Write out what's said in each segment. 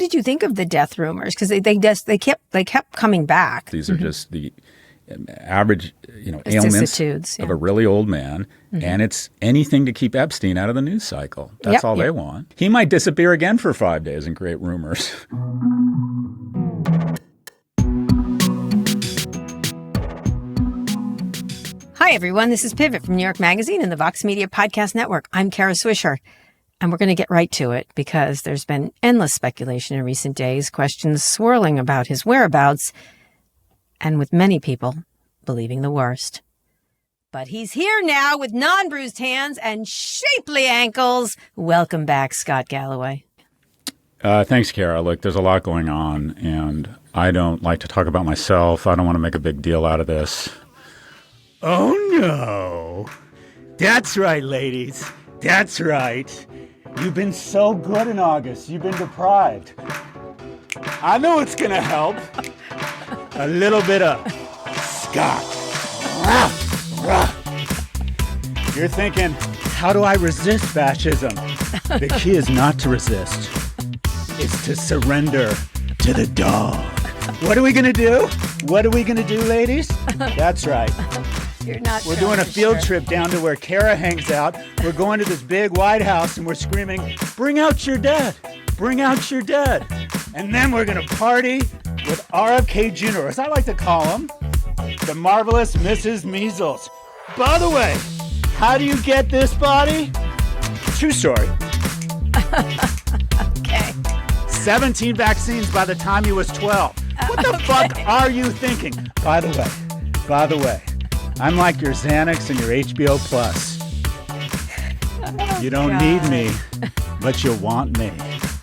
did you think of the death rumors? Because they kept coming back. These are just the average, ailments of a really old man. And it's anything to keep Epstein out of the news cycle. That's all they want. He might disappear again for 5 days and create rumors. Hi, everyone. This is Pivot from New York Magazine and the Vox Media Podcast Network. I'm Kara Swisher, and we're going to get right to it because there's been endless speculation in recent days, questions swirling about his whereabouts, and with many people believing the worst. But he's here now with non-bruised hands and shapely ankles. Welcome back, Scott Galloway. Thanks, Kara. Look, there's a lot going on, and I don't like to talk about myself. I don't want to make a big deal out of this. Oh, no. That's right, ladies. That's right. You've been so good in August. You've been deprived. I know it's going to help. A little bit of Scott. You're thinking, how do I resist fascism? The key is not to resist. It's to surrender to the dog. What are we going to do? What are we going to do, ladies? That's right. We're doing a field trip down to where Kara hangs out. We're going to this big White House and we're screaming, bring out your dead. Bring out your dead. And then we're going to party with RFK Jr., as I like to call him, the marvelous Mrs. Measles. By the way, how do you get this body? True story. Okay. 17 vaccines by the time he was 12. What the fuck are you thinking? By the way, I'm like your Xanax and your HBO Plus. You don't need me, but you want me.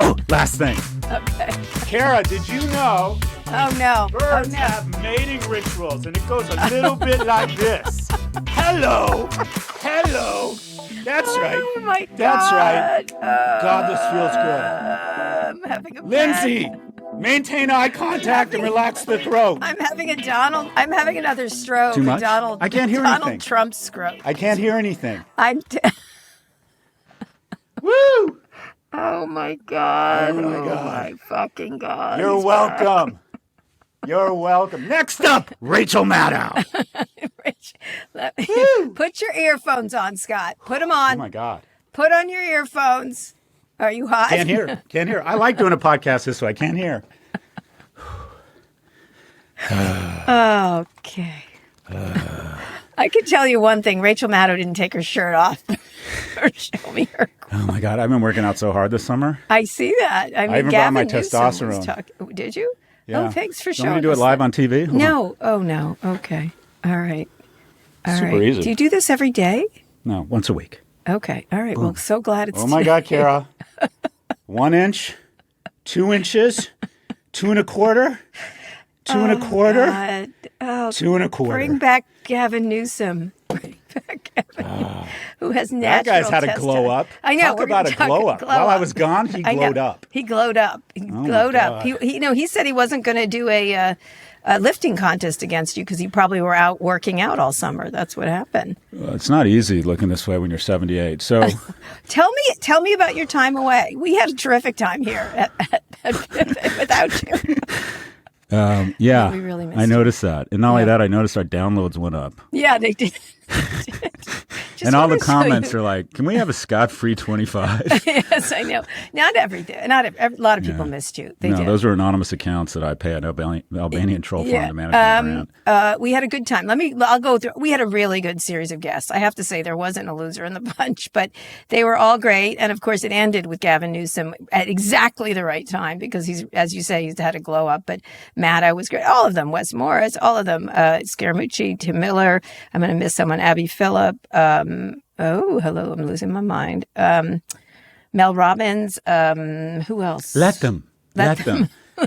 Oh, last thing. Okay. Kara, did you know birds have mating rituals, and it goes a little bit like this. Hello. That's right. Oh, my God. That's right. God, this feels good. I'm having a Lindsay, maintain eye contact and relax the throat. I'm having another stroke. Too much? I can't hear anything. Donald Trump stroke. I can't hear anything. Woo! Oh my God. Oh my God. My fucking God. You're welcome. You're welcome. Next up, Rachel Maddow. Put your earphones on, Scott. Put them on. Oh my God. Put on your earphones. Are you hot? Can't hear. I like doing a podcast this way. I can't hear. Okay. I can tell you one thing. Rachel Maddow didn't take her shirt off or show me her. Oh, my God. I've been working out so hard this summer. I see that. I even brought my testosterone. Did you? Yeah. Oh, thanks for Don't showing we do it live on TV? No. Oh, no. Okay. All right. Super easy. Do you do this every day? No, once a week. Okay. All right. Boom. Well, so glad it's Oh, my God, Kara. 1 inch, 2 inches, 2 1/4, 2 1/4, God. Oh, 2 1/4. Bring back Gavin Newsom. Bring back Gavin, who has natural That guy's had a glow up. I know. Talk about a glow up. While I was gone, he glowed up. He glowed up. He glowed up. He said he wasn't going to do a lifting contest against you because you probably were out working out all summer. That's what happened. Well, it's not easy looking this way when you're 78. So tell me about your time away. We had a terrific time here without you. Yeah, we really missed I noticed that. And not only that, I noticed our downloads went up. Yeah, they did. And all the comments are like, can we have a Scott-free 25? Yes, I know. Not every day. A lot of people missed you. They did. Those are anonymous accounts that I pay an Albanian troll farm to manage my brand. We had a good time. I'll go through. We had a really good series of guests. I have to say there wasn't a loser in the bunch, but they were all great. And of course, it ended with Gavin Newsom at exactly the right time because he's, as you say, he's had a glow up. But Maddow was great. All of them. Wes Morris. All of them. Scaramucci, Tim Miller. I'm going to miss someone. Abby Phillip. Hello. I'm losing my mind. Mel Robbins. Who else? Let them.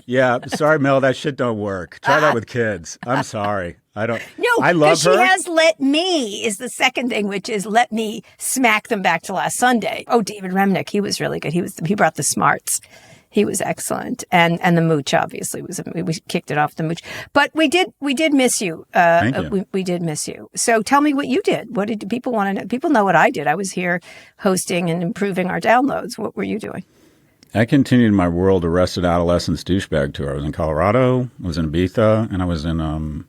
Yeah. Sorry, Mel. That shit don't work. Try that with kids. I'm sorry. I don't. No, I love her. She has let me is the second thing, which is let me smack them back to last Sunday. Oh, David Remnick. He was really good. He brought the smarts. He was excellent. And the mooch, obviously, we kicked it off the mooch. But we did miss you. Thank you. We did miss you. So tell me what you did. What did people want to know? People know what I did. I was here hosting and improving our downloads. What were you doing? I continued my world arrested adolescence douchebag tour. I was in Colorado, I was in Ibiza, and I was in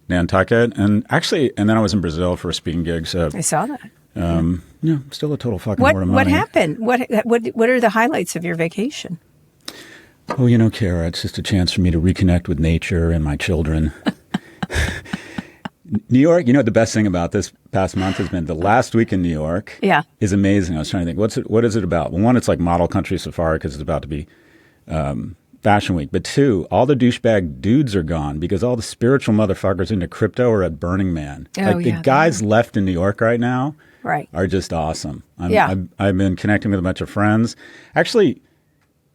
Nantucket, and then I was in Brazil for a speaking gig. So I saw that. Still a total fucking word of money. What happened? What are the highlights of your vacation? Oh, Kara, it's just a chance for me to reconnect with nature and my children. New York, the best thing about this past month has been the last week in New York. Yeah, is amazing. I was trying to think, what is it about? Well, one, it's like model country safari because it's about to be Fashion Week. But two, all the douchebag dudes are gone because all the spiritual motherfuckers into crypto are at Burning Man. The guys left in New York right now are just awesome. I've been connecting with a bunch of friends. Actually,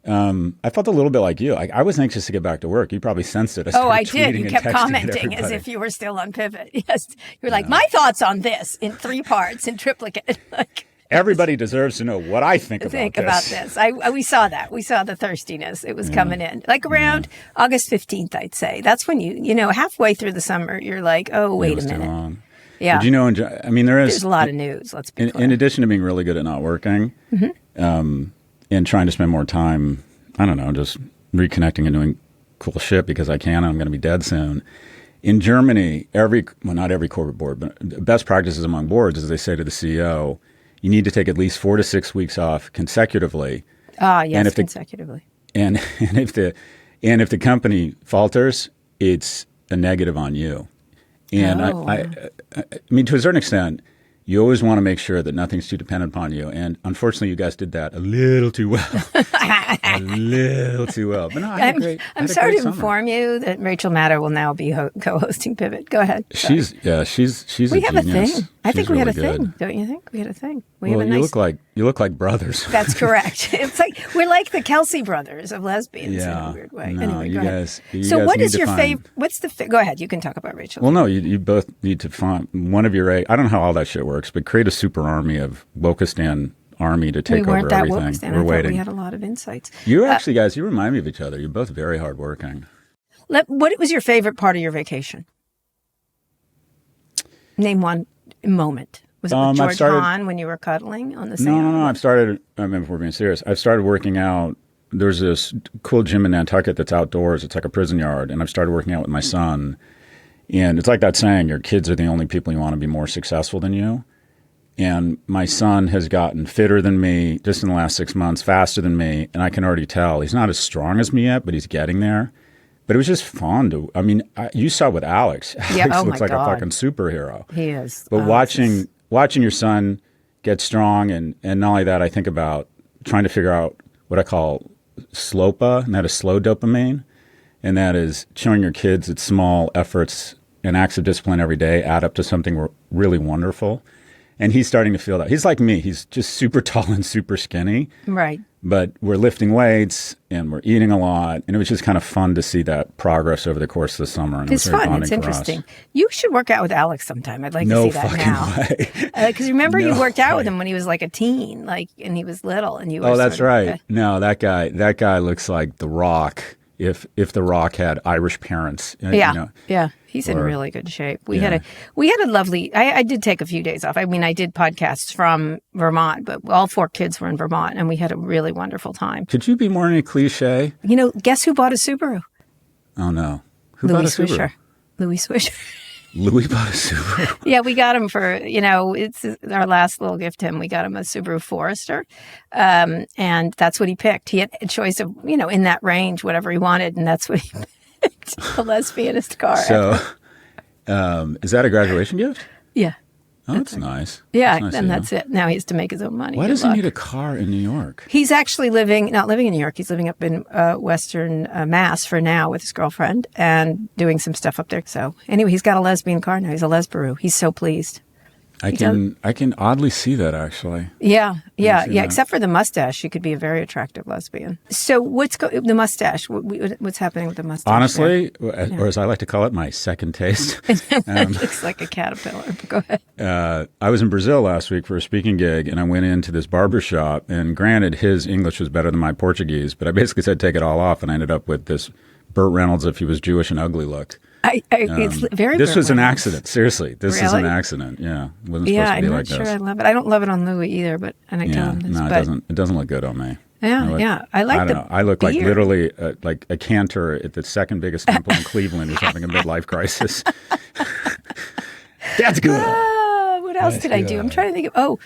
I felt a little bit like you. I was anxious to get back to work. You probably sensed it. I did. You kept commenting as if you were still on Pivot. Yes. You were like, my thoughts on this in 3 parts in triplicate. Everybody deserves to know what I think about this. We saw that. We saw the thirstiness. It was coming in. Like around August 15th, I'd say. That's when halfway through the summer, you're like, oh, wait a minute. Too long. Yeah. Did there's a lot of news, let's be clear. In addition to being really good at not working, and trying to spend more time, I don't know, just reconnecting and doing cool shit because I can. I'm going to be dead soon. In Germany, not every corporate board, but best practices among boards is they say to the CEO, you need to take at least 4 to 6 weeks off consecutively. Yes, consecutively. And if the company falters, it's a negative on you. And I mean, to a certain extent, you always want to make sure that nothing's too dependent upon you. And unfortunately, you guys did that a little too well. A little too well. But no, I'm sorry to inform you that Rachel Maddow will now be co-hosting Pivot. Go ahead. She's we a have genius. A thing. I think we really had a thing. Don't you think? We had a thing. You look like brothers. That's correct. It's like we're like the Kelsey brothers of lesbians in a weird way. No, anyway, you guys. So what is your favorite? What's the? Go ahead. You can talk about Rachel. Well, no, you both need to find one of your. I don't know how all that shit works, but create a super army of Wokistan army to take over everything. We're waiting. We had a lot of insights. You actually, guys, you remind me of each other. You're both very hardworking. What was your favorite part of your vacation? Name one moment. Was it with George Hahn when you were cuddling on the sand? No. I mean, if we're being serious, I've started working out. There's this cool gym in Nantucket that's outdoors. It's like a prison yard. And I've started working out with my son. And it's like that saying, your kids are the only people you want to be more successful than you. And my son has gotten fitter than me just in the last 6 months, faster than me. And I can already tell he's not as strong as me yet, but he's getting there. But it was just fun to, I mean, you saw with Alex. Alex looks like a fucking superhero. He is. But watching your son get strong, and not only that, I think about trying to figure out what I call SLOPA, and that is slow dopamine. And that is showing your kids that small efforts and acts of discipline every day add up to something really wonderful. And he's starting to feel that. He's like me. He's just super tall and super skinny. Right. But we're lifting weights and we're eating a lot. And it was just kind of fun to see that progress over the course of the summer. And it's fun. It's interesting. You should work out with Alex sometime. I'd like to see that now. No fucking way. Because remember you worked out with him when he was like a teen, and he was little. And you were that's right. No, that guy looks like The Rock. If The Rock had Irish parents. Yeah. He's in really good shape. We had a lovely, I did take a few days off. I mean, I did podcasts from Vermont, but all 4 kids were in Vermont and we had a really wonderful time. Could you be more in a cliche? Guess who bought a Subaru? Oh no. Who bought a Subaru? Louis Swisher. Louis bought a Subaru. Yeah, we got him for, it's our last little gift to him. We got him a Subaru Forester. And that's what he picked. He had a choice of, in that range, whatever he wanted. And that's what he picked. The lesbianist car. So, is that a graduation gift? Yeah. Oh, that's nice. Yeah, that's it. Now he has to make his own money. Why does he need a car in New York? He's actually not living in New York. He's living up in Western Mass for now with his girlfriend and doing some stuff up there. So anyway, he's got a lesbian car now. He's a lesbaroo. He's so pleased. I can oddly see that actually. Yeah. Except for the mustache, she could be a very attractive lesbian. So the mustache? What's happening with the mustache? Honestly, or as I like to call it, my second taste. It looks like a caterpillar. But go ahead. I was in Brazil last week for a speaking gig, and I went into this barber shop. And granted, his English was better than my Portuguese, but I basically said take it all off, and I ended up with this Burt Reynolds if he was Jewish and ugly look. It's very. This was an accident. Seriously, this is an accident. Yeah, it wasn't supposed to be like this. I'm not sure I love it. I don't love it on Louis either, but I tell him this. No, it doesn't look good on me. I like I don't know. I look like literally like a cantor at the second biggest temple in Cleveland who's having a midlife crisis. That's good. What else did I do? I'm trying to think of.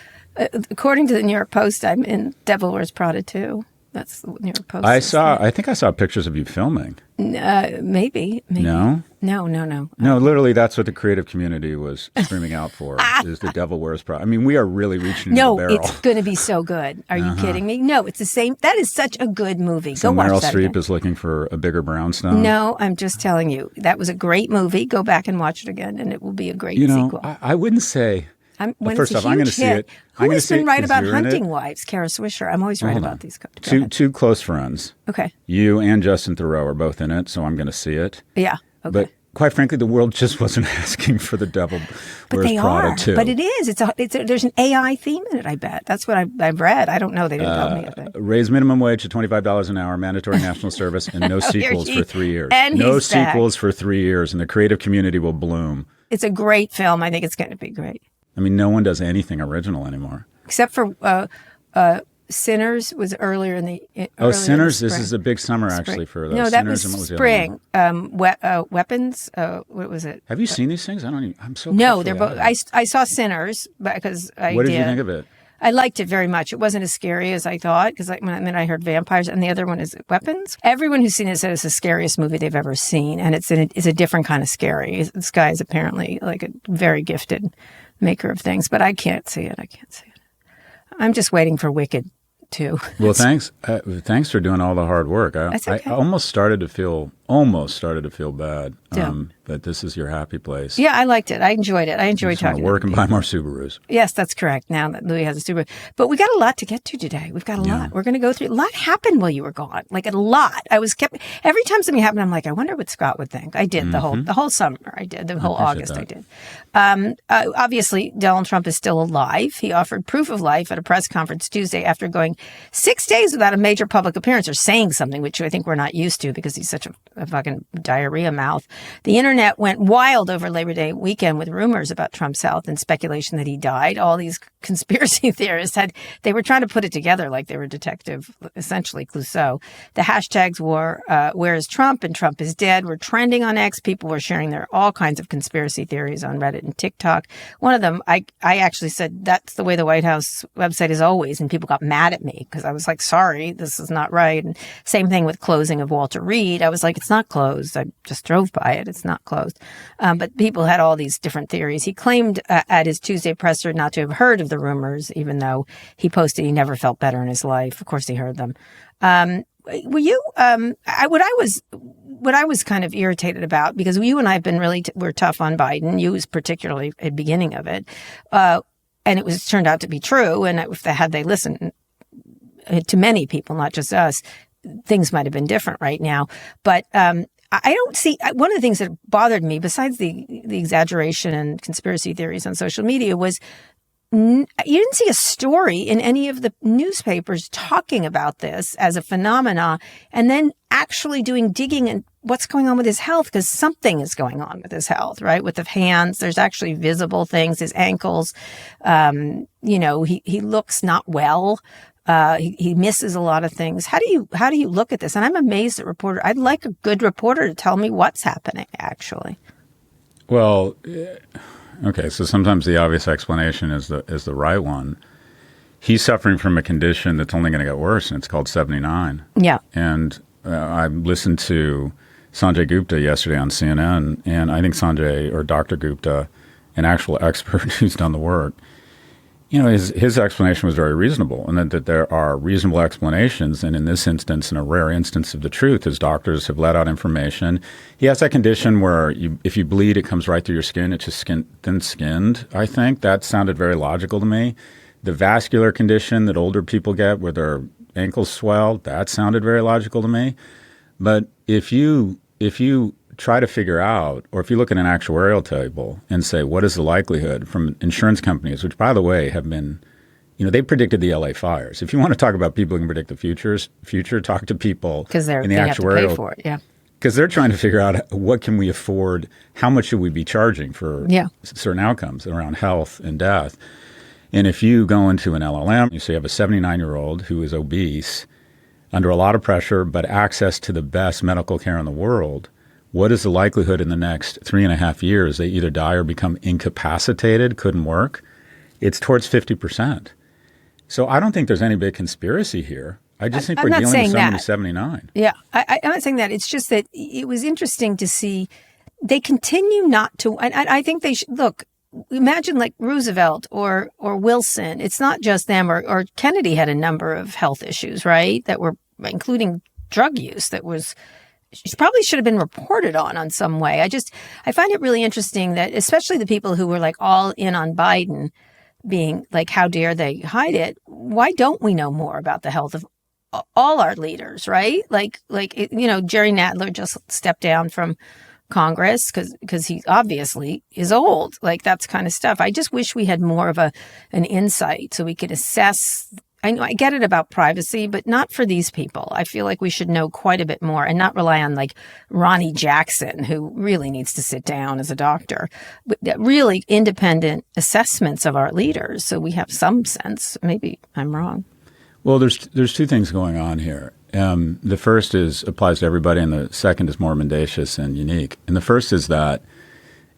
According to the New York Post, I'm in Devil Wears Prada 2. That's the New York Post. I think I saw pictures of you filming. Maybe. No? No. No, literally, that's what the creative community was screaming out for, is The Devil Wears Prada. I mean, we are really reaching into the barrel. No, it's going to be so good. Are you kidding me? No, it's the same. That is such a good movie. So Go watch Meryl that Streep again. is looking for a bigger brownstone? No, I'm just telling you. That was a great movie. Go back and watch it again, and it will be a great sequel. I wouldn't say... First off, I'm going to see it. Who has been right about Hunting Wives? Kara Swisher. I'm always right about these. Two close friends. Okay. You and Justin Theroux are both in it, so I'm going to see it. Yeah. Okay. But quite frankly, the world just wasn't asking for The Devil Wears Prada 2. But it is. There's an AI theme in it, I bet. That's what I've read. I don't know. They didn't tell me. I think. Raise minimum wage to $25 an hour, mandatory national service, and no sequels for 3 years. And no he's back. sequels for 3 years, and the creative community will bloom. It's a great film. I think it's going to be great. I mean, no one does anything original anymore. Except for Sinners was earlier in the Sinners! This is a big summer, actually, for those. No, that Sinners was spring. Weapons. What was it? Have you seen these things? I'm so No, they're both. I saw Sinners because I did. What did you think of it? I liked it very much. It wasn't as scary as I thought because then I heard vampires, and the other one is Weapons. Everyone who's seen it said it's the scariest movie they've ever seen, and it's a different kind of scary. This guy is apparently like a very gifted maker of things, but I can't see it. I'm just waiting for Wicked too. Well, thanks for doing all the hard work. That's okay. I almost started to feel bad. But this is your happy place. Yeah, I liked it. I enjoyed it. I enjoyed talking. Work and buy more Subarus. Yes, that's correct. Now that Louis has a Subaru, but we got a lot to get to today. We've got a lot. We're going to go through. A lot happened while you were gone. Like a lot. Every time something happened, I'm like, I wonder what Scott would think. I did the whole summer. I did the whole August. I did. Obviously, Donald Trump is still alive. He offered proof of life at a press conference Tuesday after going 6 days without a major public appearance or saying something, which I think we're not used to because he's such a fucking diarrhea mouth. The internet went wild over Labor Day weekend with rumors about Trump's health and speculation that he died. All these conspiracy theorists they were trying to put it together like they were Detective, essentially Clouseau. The hashtags were "Where is Trump?" and "Trump is dead" were trending on X. People were sharing all kinds of conspiracy theories on Reddit and TikTok. One of them, I actually said, that's the way the White House website is always, and people got mad at me because I was like, sorry, this is not right. And same thing with closing of Walter Reed. I was like, it's not closed. I just drove by it. It's not closed. But people had all these different theories. He claimed at his Tuesday presser not to have heard of the rumors, even though he posted he never felt better in his life. Of course, he heard them. Were you? What I was kind of irritated about, because you and I have been we're tough on Biden. You was particularly at the beginning of it, and it was turned out to be true. And had they listened to many people, not just us, things might have been different right now. But I don't see, one of the things that bothered me, besides the exaggeration and conspiracy theories on social media, was you didn't see a story in any of the newspapers talking about this as a phenomena and then actually doing digging and what's going on with his health, because something is going on with his health, right? With the hands, there's actually visible things, his ankles, he looks not well. He misses a lot of things. How do you look at this? And I'm amazed at I'd like a good reporter to tell me what's happening, actually. Well, okay. So sometimes the obvious explanation is the right one. He's suffering from a condition that's only going to get worse, and it's called 79. Yeah. And I listened to Sanjay Gupta yesterday on CNN, and I think Sanjay, or Dr. Gupta, an actual expert who's done the work, his explanation was very reasonable, and that there are reasonable explanations. And in this instance, in a rare instance of the truth, his doctors have let out information. He has that condition where if you bleed, it comes right through your skin. It's just thin-skinned, I think. That sounded very logical to me. The vascular condition that older people get where their ankles swell, that sounded very logical to me. But if you try to figure out, or if you look at an actuarial table and say, what is the likelihood from insurance companies, which, by the way, have been, they predicted the LA fires. If you want to talk about people who can predict the future, talk to people in the they actuarial. Have to pay for it, yeah. Because they're trying to figure out what can we afford, how much should we be charging for certain outcomes around health and death. And if you go into an LLM, you say you have a 79-year-old who is obese under a lot of pressure, but access to the best medical care in the world, what is the likelihood in the next 3.5 years they either die or become incapacitated, couldn't work? It's towards 50%. So I don't think there's any big conspiracy here. I just think we're dealing with somebody 79. Yeah, I'm not saying that. It's just that it was interesting to see they continue not to. And I think they should look. Imagine like Roosevelt or Wilson. It's not just them. Or Kennedy had a number of health issues, right? That were including drug use. That was probably should have been reported on some way. I find it really interesting that especially the people who were like all in on Biden being like, how dare they hide it? Why don't we know more about the health of all our leaders, right? Like Jerry Nadler just stepped down from Congress because he obviously is old. Like that's kind of stuff. I just wish we had more of an insight so we could assess. I know I get it about privacy, but not for these people. I feel like we should know quite a bit more and not rely on like Ronnie Jackson, who really needs to sit down as a doctor, but really independent assessments of our leaders. So we have some sense. Maybe I'm wrong. Well, there's two things going on here. The first applies to everybody, and the second is more mendacious and unique. And the first is that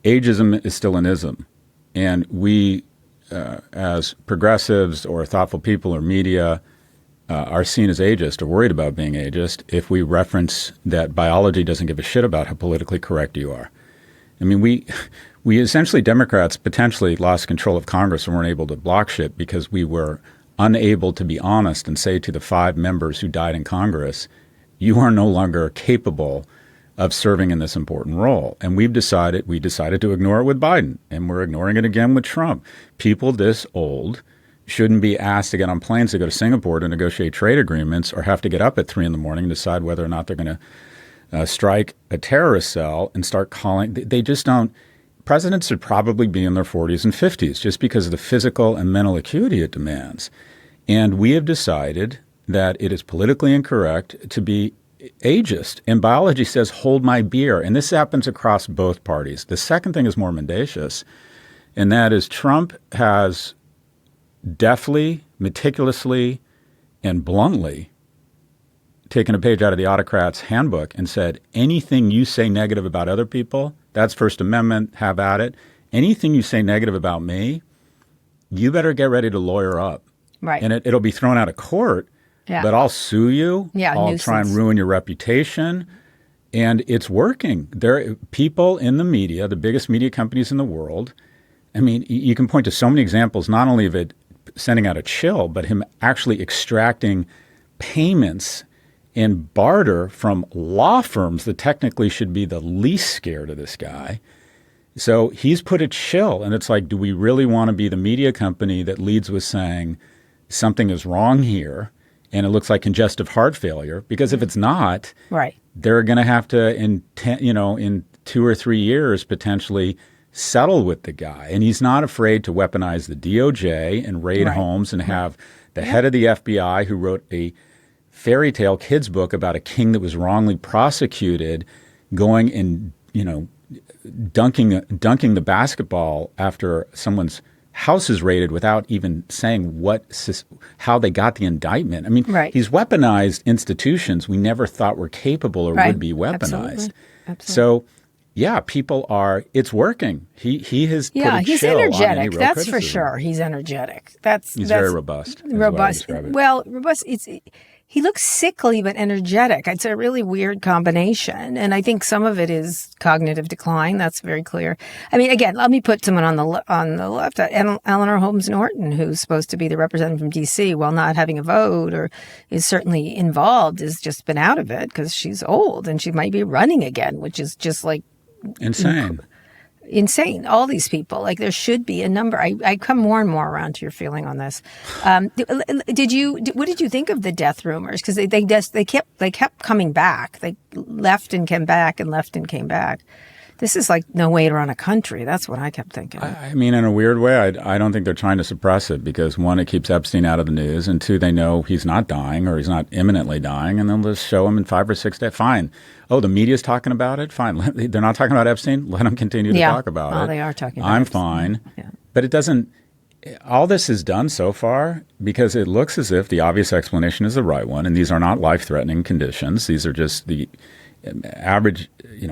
ageism is still an ism, and we, as progressives or thoughtful people or media, are seen as ageist or worried about being ageist if we reference that biology doesn't give a shit about how politically correct you are. I mean, we essentially, Democrats potentially lost control of Congress and weren't able to block shit because we were unable to be honest and say to the 5 members who died in Congress, you are no longer capable of serving in this important role. And we decided to ignore it with Biden, and we're ignoring it again with Trump. People this old shouldn't be asked to get on planes to go to Singapore to negotiate trade agreements or have to get up at 3 a.m. and decide whether or not they're going to strike a terrorist cell and start calling. They just don't. Presidents should probably be in their 40s and 50s just because of the physical and mental acuity it demands. And we have decided that it is politically incorrect to be ageist. And biology says, hold my beer. And this happens across both parties. The second thing is more mendacious, and that is Trump has deftly, meticulously, and bluntly taken a page out of the autocrat's handbook and said, anything you say negative about other people, that's First Amendment, have at it. Anything you say negative about me, you better get ready to lawyer up. Right. And it'll be thrown out of court, but I'll sue you. Yeah, I'll try and ruin your reputation. And it's working. There are people in the media, the biggest media companies in the world. I mean, you can point to so many examples, not only of it sending out a chill, but him actually extracting payments in barter from law firms that technically should be the least scared of this guy. So he's put a chill. And it's like, do we really want to be the media company that leads with saying something is wrong here and it looks like congestive heart failure? Because if it's not, right, they're going to have to, in 2 or 3 years, potentially settle with the guy. And he's not afraid to weaponize the DOJ and raid homes and have the head of the FBI, who wrote a fairy tale kids book about a king that was wrongly prosecuted, going and, dunking the basketball after someone's house is raided without even saying how they got the indictment. I mean, he's weaponized institutions we never thought were capable or would be weaponized. Absolutely. So, yeah, people are. It's working. He has. Yeah, put a he's chill energetic. On any real that's criticism. for sure. He's energetic. He's very robust. Robust. Well, robust. He looks sickly but energetic. It's a really weird combination, and I think some of it is cognitive decline. That's very clear. I mean, again, let me put someone on the left. Eleanor Holmes Norton, who's supposed to be the representative from D.C., while not having a vote or is certainly involved, has just been out of it because she's old and she might be running again, which is just like insane. All these people, like there should be a number. I come more and more around to your feeling on this. What did you think of the death rumors? Because they kept coming back. They left and came back and left and came back. This is like no way to run a country. That's what I kept thinking. I mean, in a weird way, I don't think they're trying to suppress it because, one, it keeps Epstein out of the news, and 2, they know he's not dying or he's not imminently dying, and they'll just show him in 5 or 6 days. Fine. Oh, the media's talking about it? Fine. They're not talking about Epstein? Let them continue to talk about it. They are talking about I'm Epstein. fine. Yeah. But it doesn't all this is done so far because it looks as if the obvious explanation is the right one, and these are not life-threatening conditions. These are just the average,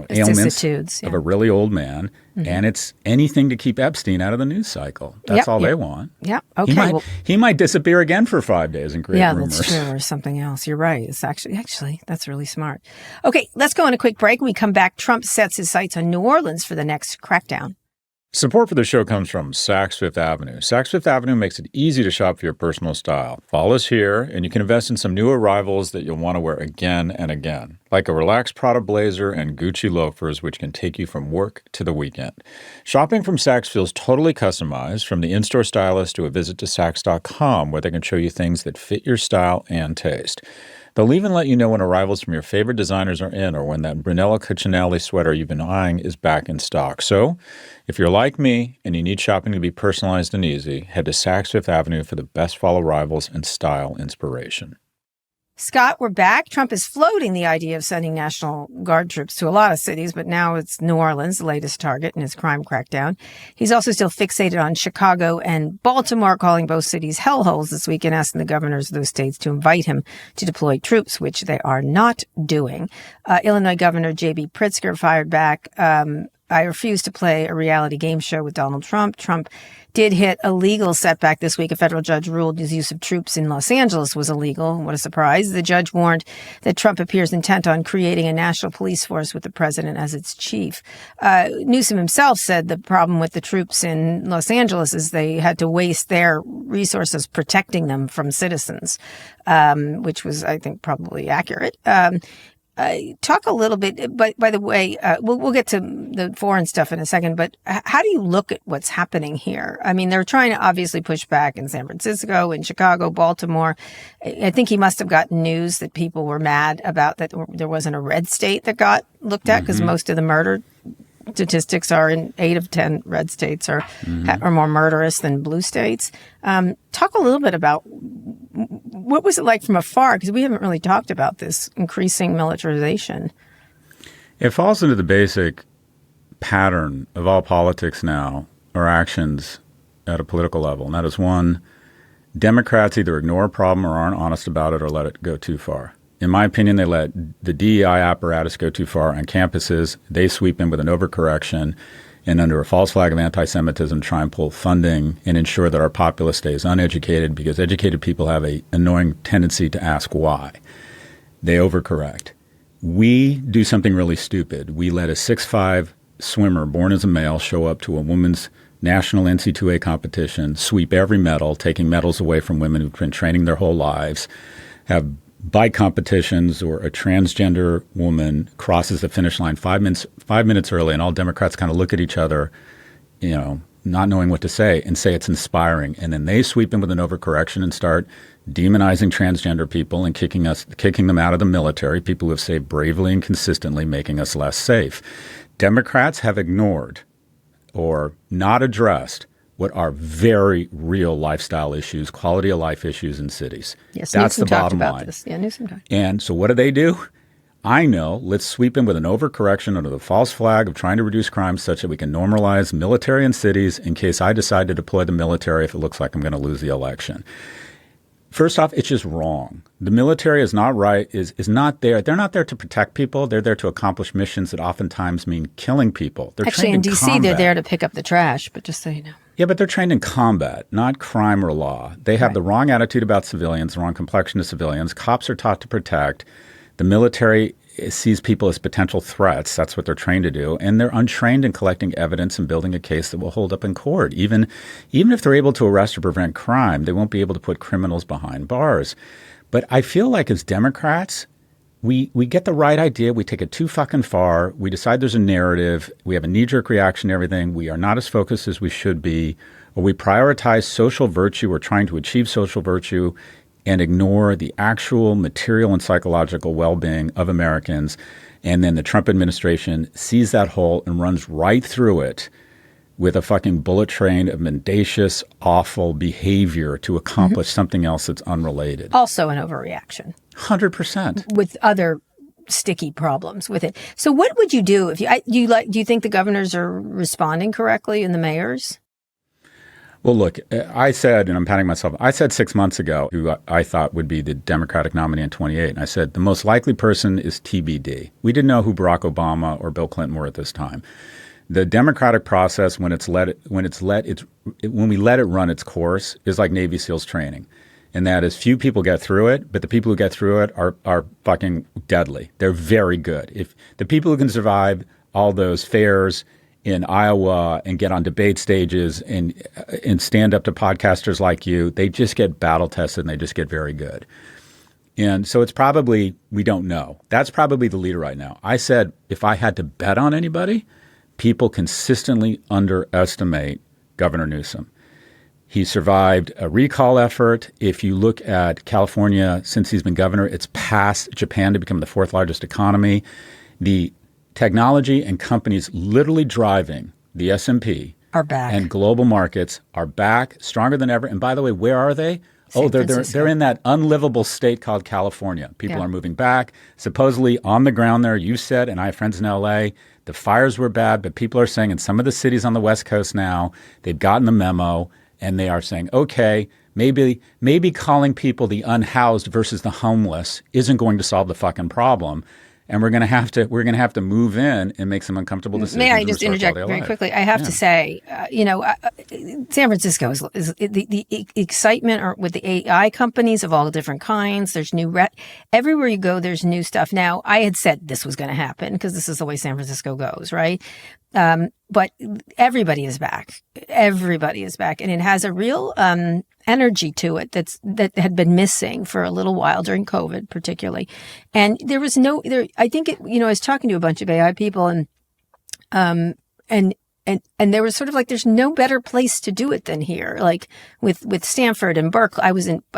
ailments of a really old man, and it's anything to keep Epstein out of the news cycle. That's all they want. Yeah. Okay. He might disappear again for 5 days and create rumors. That's true, or something else. You're right. It's actually, that's really smart. Okay, let's go on a quick break. When we come back, Trump sets his sights on New Orleans for the next crackdown. Support for the show comes from Saks Fifth Avenue. Saks Fifth Avenue makes it easy to shop for your personal style. Follow us here, and you can invest in some new arrivals that you'll want to wear again and again, like a relaxed Prada blazer and Gucci loafers, which can take you from work to the weekend. Shopping from Saks feels totally customized, from the in-store stylist to a visit to Saks.com, where they can show you things that fit your style and taste. They'll even let you know when arrivals from your favorite designers are in, or when that Brunello Cucinelli sweater you've been eyeing is back in stock. So, if you're like me and you need shopping to be personalized and easy, head to Saks Fifth Avenue for the best fall arrivals and style inspiration. Scott, we're back. Trump is floating the idea of sending National Guard troops to a lot of cities, but now it's New Orleans, the latest target in his crime crackdown. He's also still fixated on Chicago and Baltimore, calling both cities hellholes this week and asking the governors of those states to invite him to deploy troops, which they are not doing. Illinois Governor J.B. Pritzker fired back. I refuse to play a reality game show with Donald Trump. Trump did hit a legal setback this week. A federal judge ruled his use of troops in Los Angeles was illegal. What a surprise. The judge warned that Trump appears intent on creating a national police force with the president as its chief. Newsom himself said the problem with the troops in Los Angeles is they had to waste their resources protecting them from citizens, which was, I think, probably accurate. Talk a little bit, but by the way, we'll get to the foreign stuff in a second, but how do you look at what's happening here? I mean, they're trying to obviously push back in San Francisco, in Chicago, Baltimore. I think he must have gotten news that people were mad about that there wasn't a red state that got looked at, because most of the murder statistics are in 8 of 10 red states are more murderous than blue states. Talk a little bit about what was it like from afar, because we haven't really talked about this increasing militarization. It falls into the basic pattern of all politics now, or actions at a political level, and that is, one, Democrats either ignore a problem or aren't honest about it or let it go too far. In my opinion, they let the DEI apparatus go too far on campuses. They sweep in with an overcorrection and under a false flag of anti-Semitism try and pull funding and ensure that our populace stays uneducated, because educated people have an annoying tendency to ask why. They overcorrect. We do something really stupid. We let a 6'5" swimmer born as a male show up to a women's national NC2A competition, sweep every medal, taking medals away from women who've been training their whole lives, have bike competitions, or a transgender woman crosses the finish line 5 minutes early, and all Democrats kind of look at each other, not knowing what to say, and say it's inspiring. And then they sweep in with an overcorrection and start demonizing transgender people and kicking them out of the military, people who have saved bravely and consistently, making us less safe. Democrats have ignored or not addressed what are very real lifestyle issues, quality of life issues in cities. Yes, that's Newsom the bottom talked about line. this. Yeah, Newsom talked. And so what do? I know, let's sweep in with an overcorrection under the false flag of trying to reduce crime such that we can normalize military in cities in case I decide to deploy the military if it looks like I'm going to lose the election. First off, it's just wrong. The military is not right, is not there. They're not there to protect people. They're there to accomplish missions that oftentimes mean killing people. They're actually, trained in D.C., they're there to pick up the trash, but just so you know. Yeah, but they're trained in combat, not crime or law. They have the wrong attitude about civilians, the wrong complexion of civilians. Cops are taught to protect. The military sees people as potential threats. That's what they're trained to do. And they're untrained in collecting evidence and building a case that will hold up in court. Even if they're able to arrest or prevent crime, they won't be able to put criminals behind bars. But I feel like as Democrats, we get the right idea. We take it too fucking far. We decide there's a narrative. We have a knee-jerk reaction to everything. We are not as focused as we should be. Or we prioritize social virtue or trying to achieve social virtue and ignore the actual material and psychological well-being of Americans. And then the Trump administration sees that hole and runs right through it with a fucking bullet train of mendacious, awful behavior to accomplish something else that's unrelated. Also an overreaction. 100%. With other sticky problems with it. So what would you do if do you think the governors are responding correctly and the mayors? Well, look, I said, and I'm patting myself, I said 6 months ago who I thought would be the Democratic nominee in 28. And I said the most likely person is TBD. We didn't know who Barack Obama or Bill Clinton were at this time. The democratic process, when we let it run its course, is like Navy SEALs training. And that is few people get through it, but the people who get through it are fucking deadly. They're very good. If the people who can survive all those fairs in Iowa and get on debate stages and stand up to podcasters like you, they just get battle tested and they just get very good. And so it's probably, we don't know. That's probably the leader right now. I said, if I had to bet on anybody, people consistently underestimate Governor Newsom. He survived a recall effort. If you look at California, since he's been governor, it's passed Japan to become the fourth largest economy. The technology and companies literally driving the S&P are back. And global markets are back, stronger than ever. And by the way, where are they? They're in that unlivable state called California. People are moving back. Supposedly on the ground there, you said, and I have friends in L.A., the fires were bad, but people are saying in some of the cities on the West Coast now, they've gotten the memo, and they are saying, okay, maybe calling people the unhoused versus the homeless isn't going to solve the fucking problem. And we're going to have to move in and make some uncomfortable decisions. May I just interject very quickly? I have to say, San Francisco is the excitement with the AI companies of all different kinds. There's everywhere you go, there's new stuff. Now, I had said this was going to happen because this is the way San Francisco goes, right? But everybody is back. Everybody is back. And it has a real energy to it that had been missing for a little while during COVID, particularly. And there was I think I was talking to a bunch of AI people and there was sort of like, there's no better place to do it than here. Like with Stanford and Berkeley. I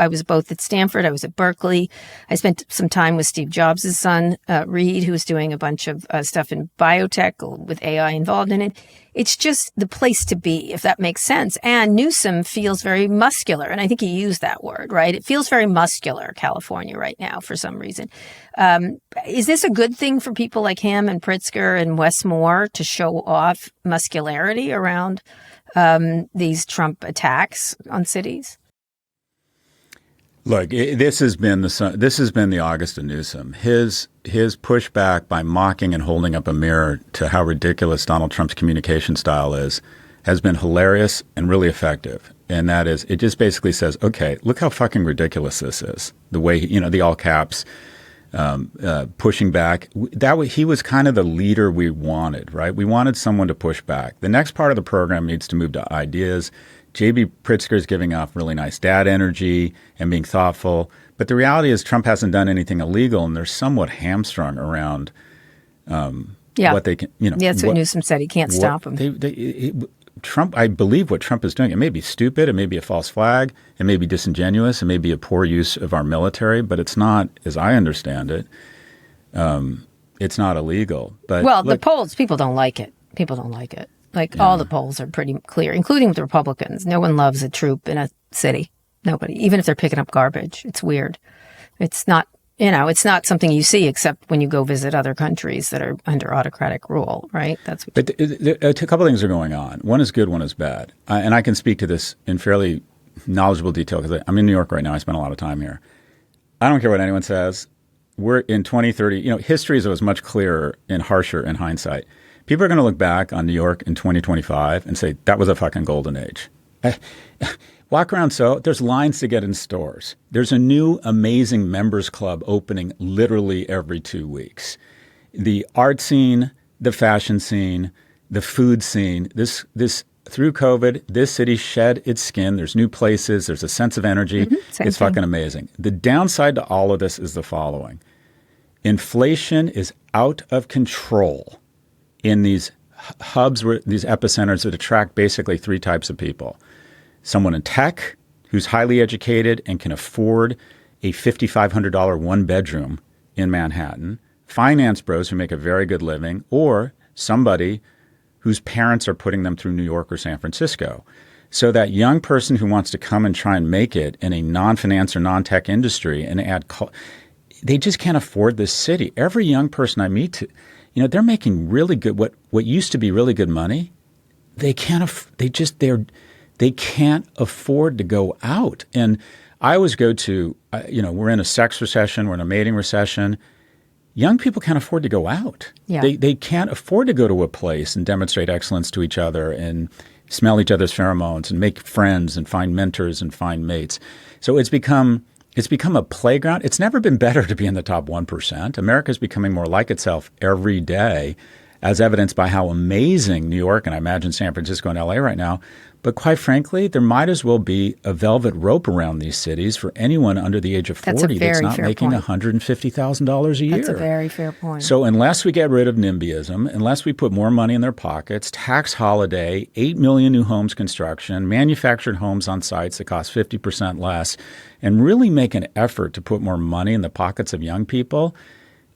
was both at Stanford. I was at Berkeley. I spent some time with Steve Jobs' son, Reed, who was doing a bunch of stuff in biotech with AI involved in it. It's just the place to be, if that makes sense. And Newsom feels very muscular. And I think he used that word, right? It feels very muscular, California right now, for some reason. Is this a good thing for people like him and Pritzker and Wes Moore to show off muscularity around these Trump attacks on cities? Look, this has been the August of Newsom. His pushback by mocking and holding up a mirror to how ridiculous Donald Trump's communication style has been hilarious and really effective. And that is, it just basically says, okay, look how fucking ridiculous this is. The way, the all caps, pushing back. That way, he was kind of the leader we wanted, right? We wanted someone to push back. The next part of the program needs to move to ideas. J.B. Pritzker is giving off really nice dad energy and being thoughtful. But the reality is Trump hasn't done anything illegal, and they're somewhat hamstrung around what they can, that's what Newsom said. He can't stop him. Trump, I believe what Trump is doing, it may be stupid, it may be a false flag, it may be disingenuous, it may be a poor use of our military, but it's not, as I understand it, it's not illegal. But the polls, people don't like it. People don't like it. All the polls are pretty clear, including with the Republicans. No one loves a troop in a city. Nobody, even if they're picking up garbage. It's weird. It's not, it's not something you see except when you go visit other countries that are under autocratic rule, right? That's what. But a couple of things are going on. One is good, one is bad. And I can speak to this in fairly knowledgeable detail because I'm in New York right now. I spend a lot of time here. I don't care what anyone says. We're in 2030. History is always much clearer and harsher in hindsight. People are going to look back on New York in 2025 and say, that was a fucking golden age. Walk around, there's lines to get in stores. There's a new amazing members club opening literally every 2 weeks. The art scene, the fashion scene, the food scene, this through COVID, this city shed its skin. There's new places. There's a sense of energy. It's fucking amazing. The downside to all of this is the following. Inflation is out of control in these hubs, these epicenters that attract basically three types of people. Someone in tech who's highly educated and can afford a $5,500 one bedroom in Manhattan, finance bros who make a very good living, or somebody whose parents are putting them through New York or San Francisco. So that young person who wants to come and try and make it in a non-finance or non-tech industry and they just can't afford this city. Every young person I meet, they're making really good, what used to be really good money. They can't, they can't afford to go out. And I always go to, we're in a sex recession, we're in a mating recession. Young people can't afford to go out. Yeah. They can't afford to go to a place and demonstrate excellence to each other and smell each other's pheromones and make friends and find mentors and find mates. So it's become a playground. It's never been better to be in the top 1%. America is becoming more like itself every day, as evidenced by how amazing New York and I imagine San Francisco and LA right now. But quite frankly, there might as well be a velvet rope around these cities for anyone under the age of 40 that's not making $150,000 a year. That's a very fair point. So unless we get rid of NIMBYism, unless we put more money in their pockets, tax holiday, 8 million new homes construction, manufactured homes on sites that cost 50% less, and really make an effort to put more money in the pockets of young people,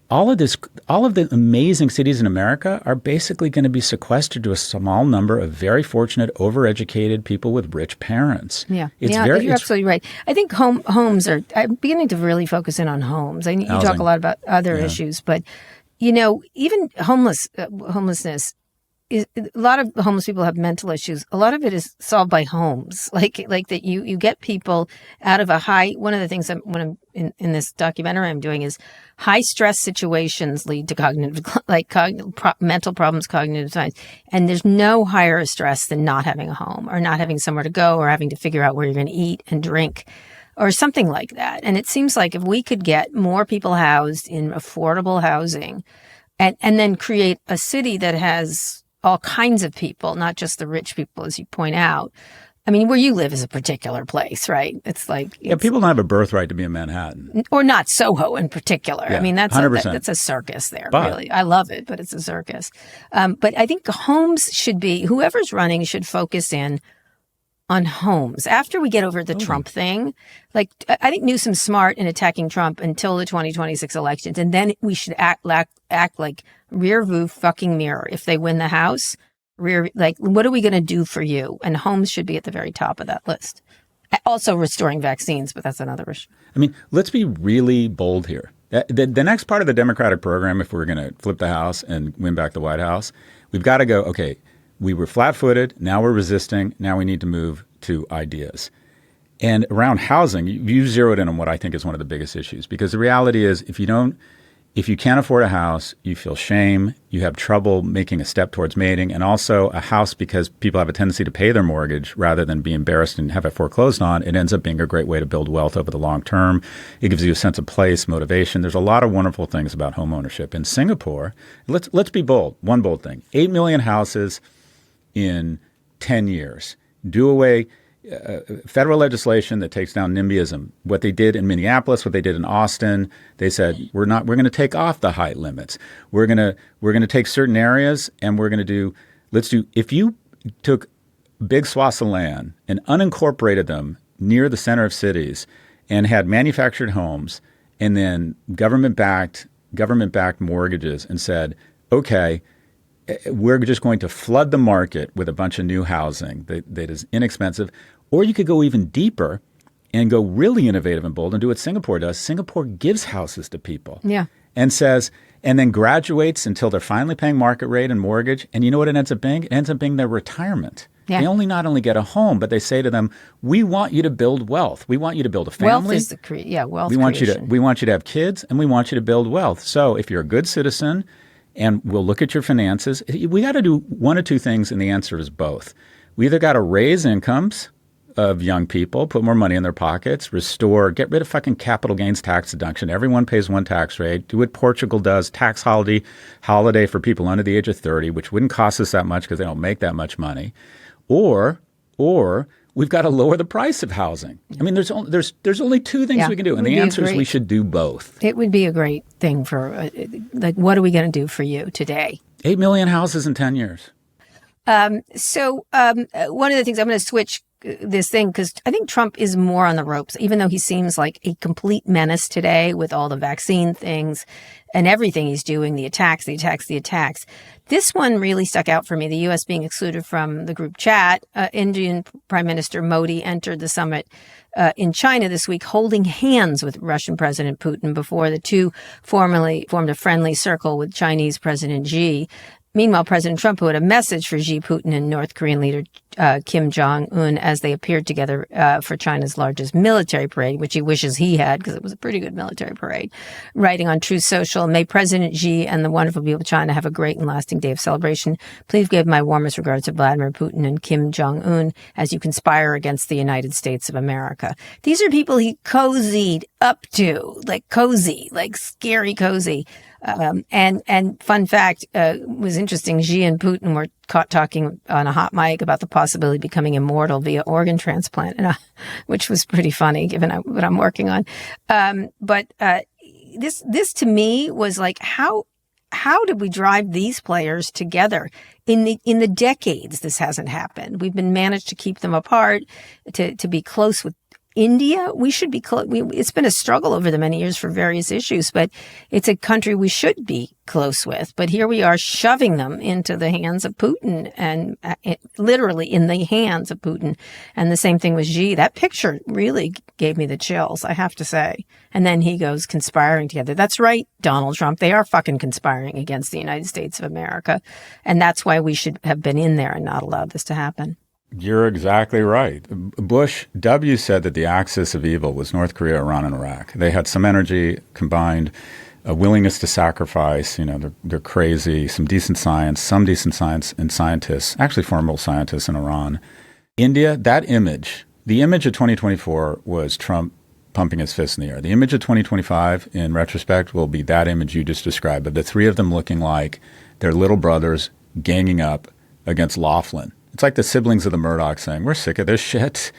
all of the amazing cities in America are basically going to be sequestered to a small number of very fortunate, overeducated people with rich parents. Yeah, you're absolutely right. I think homes are. I'm beginning to really focus in on homes. You talk a lot about other issues, but even homelessness. A lot of homeless people have mental issues. A lot of it is solved by homes, like that. You get people out of a high. One of the things when I'm in this documentary I'm doing is high stress situations lead to mental problems, cognitive science, and there's no higher stress than not having a home or not having somewhere to go or having to figure out where you're going to eat and drink or something like that. And it seems like if we could get more people housed in affordable housing, and then create a city that has all kinds of people, not just the rich people, as you point out. I mean, where you live is a particular place, right? It's like... people don't have a birthright to be in Manhattan. Or not Soho in particular. Yeah, I mean, that's a circus there, really. I love it, but it's a circus. But I think homes should be... Whoever's running should focus in on homes. After we get over the Trump thing, I think Newsom's smart in attacking Trump until the 2026 elections. And then we should act like rear view fucking mirror. If they win the House, what are we going to do for you? And homes should be at the very top of that list. Also restoring vaccines, but that's another issue. I mean, let's be really bold here. The next part of the Democratic program, if we're going to flip the House and win back the White House, we've got to go, okay, we were flat-footed, now we're resisting, now we need to move to ideas. And around housing, you zeroed in on what I think is one of the biggest issues, because the reality is if you can't afford a house, you feel shame, you have trouble making a step towards mating, and also a house, because people have a tendency to pay their mortgage rather than be embarrassed and have it foreclosed on, it ends up being a great way to build wealth over the long term. It gives you a sense of place, motivation. There's a lot of wonderful things about home ownership. In Singapore, let's be bold. One bold thing, 8 million houses in 10 years. Do away federal legislation that takes down NIMBYism. What they did in Minneapolis, what they did in Austin, they said we're going to take off the height limits. We're going to take certain areas and if you took big swaths of land and unincorporated them near the center of cities and had manufactured homes and then government-backed mortgages and said, okay, we're just going to flood the market with a bunch of new housing that is inexpensive. Or you could go even deeper and go really innovative and bold and do what Singapore does. Singapore gives houses to people. Yeah. And then graduates until they're finally paying market rate and mortgage. And you know what it ends up being? It ends up being their retirement. Yeah. They not only get a home, but they say to them, we want you to build wealth. We want you to build a family. Wealth is wealth we want creation. We want you to have kids, and we want you to build wealth. So if you're a good citizen, and we'll look at your finances. We got to do one of two things, and the answer is both. We either got to raise incomes of young people, put more money in their pockets, get rid of fucking capital gains tax deduction. Everyone pays one tax rate. Do what Portugal does, tax holiday for people under the age of 30, which wouldn't cost us that much because they don't make that much money. Or we've got to lower the price of housing. I mean, there's only two things we can do, and the answer is we should do both. It would be a great thing for, what are we going to do for you today? 8 million houses in 10 years. So one of the things, I'm going to switch this thing because I think Trump is more on the ropes, even though he seems like a complete menace today with all the vaccine things and everything he's doing, the attacks. This one really stuck out for me, the U.S. being excluded from the group chat. Indian Prime Minister Modi entered the summit in China this week, holding hands with Russian President Putin before the two formally formed a friendly circle with Chinese President Xi. Meanwhile, President Trump put a message for Xi Putin and North Korean leader Kim Jong-un as they appeared together for China's largest military parade, which he wishes he had because it was a pretty good military parade. Writing on Truth Social, may President Xi and the wonderful people of China have a great and lasting day of celebration. Please give my warmest regards to Vladimir Putin and Kim Jong-un as you conspire against the United States of America. These are people he cozied up to, like cozy, like scary cozy. And fun fact, was interesting. Xi and Putin were caught talking on a hot mic about the possibility of becoming immortal via organ transplant, which was pretty funny given what I'm working on. But this to me was like, how did we drive these players together? In the decades, this hasn't happened. We've been managed to keep them apart, to be close with India. We should be it's been a struggle over the many years for various issues, but it's a country we should be close with. But here we are shoving them into the hands of Putin, and literally in the hands of Putin. And the same thing with Xi. That picture really gave me the chills, I have to say. And then he goes conspiring together. That's right, Donald Trump. They are fucking conspiring against the United States of America. And that's why we should have been in there and not allowed this to happen. You're exactly right. Bush W. said that the axis of evil was North Korea, Iran, and Iraq. They had some energy combined, a willingness to sacrifice. They're crazy. Some decent science and scientists, actually formidable scientists in Iran. India, that image, the image of 2024 was Trump pumping his fist in the air. The image of 2025, in retrospect, will be that image you just described, of the three of them looking like their little brothers ganging up against Laughlin. It's like the siblings of the Murdochs saying, we're sick of this shit.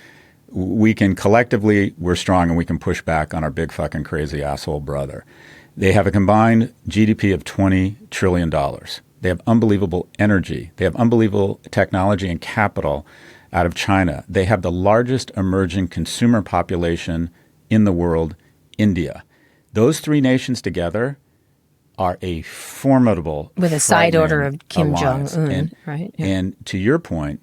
We can collectively, we're strong and we can push back on our big fucking crazy asshole brother. They have a combined GDP of $20 trillion. They have unbelievable energy. They have unbelievable technology and capital out of China. They have the largest emerging consumer population in the world, India. Those three nations together are a formidable, with a side order of Kim Jong-un, right? Yeah. And to your point,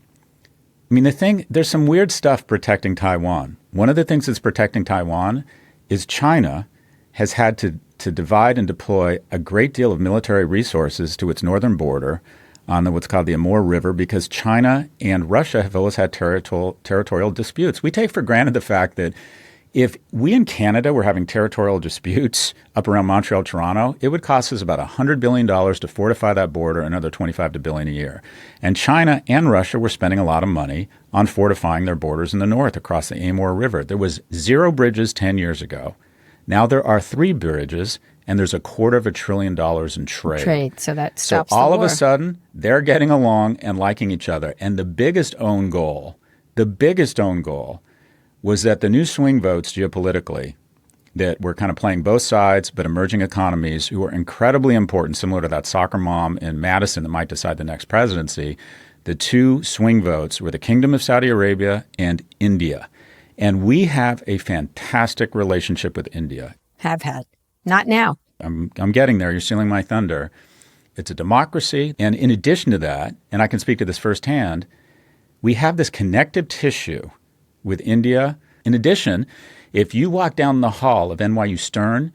I mean, there's some weird stuff protecting Taiwan. One of the things that's protecting Taiwan is China has had to divide and deploy a great deal of military resources to its northern border on what's called the Amur River, because China and Russia have always had territorial disputes. We take for granted the fact that if we in Canada were having territorial disputes up around Montreal, Toronto, it would cost us about $100 billion to fortify that border, another $25 billion a year. And China and Russia were spending a lot of money on fortifying their borders in the north across the Amur River. There was 0 bridges 10 years ago. Now there are 3 bridges, and there's $250 billion in trade. So that stops the war. So all of war. a sudden, they're getting along and liking each other. And the biggest own goal was that the new swing votes geopolitically that were kind of playing both sides, but emerging economies who are incredibly important, similar to that soccer mom in Madison that might decide the next presidency, the 2 swing votes were the Kingdom of Saudi Arabia and India. And we have a fantastic relationship with India. Have had. Not now. I'm getting there. You're stealing my thunder. It's a democracy. And in addition to that, and I can speak to this firsthand, we have this connective tissue with India. In addition, if you walk down the hall of NYU Stern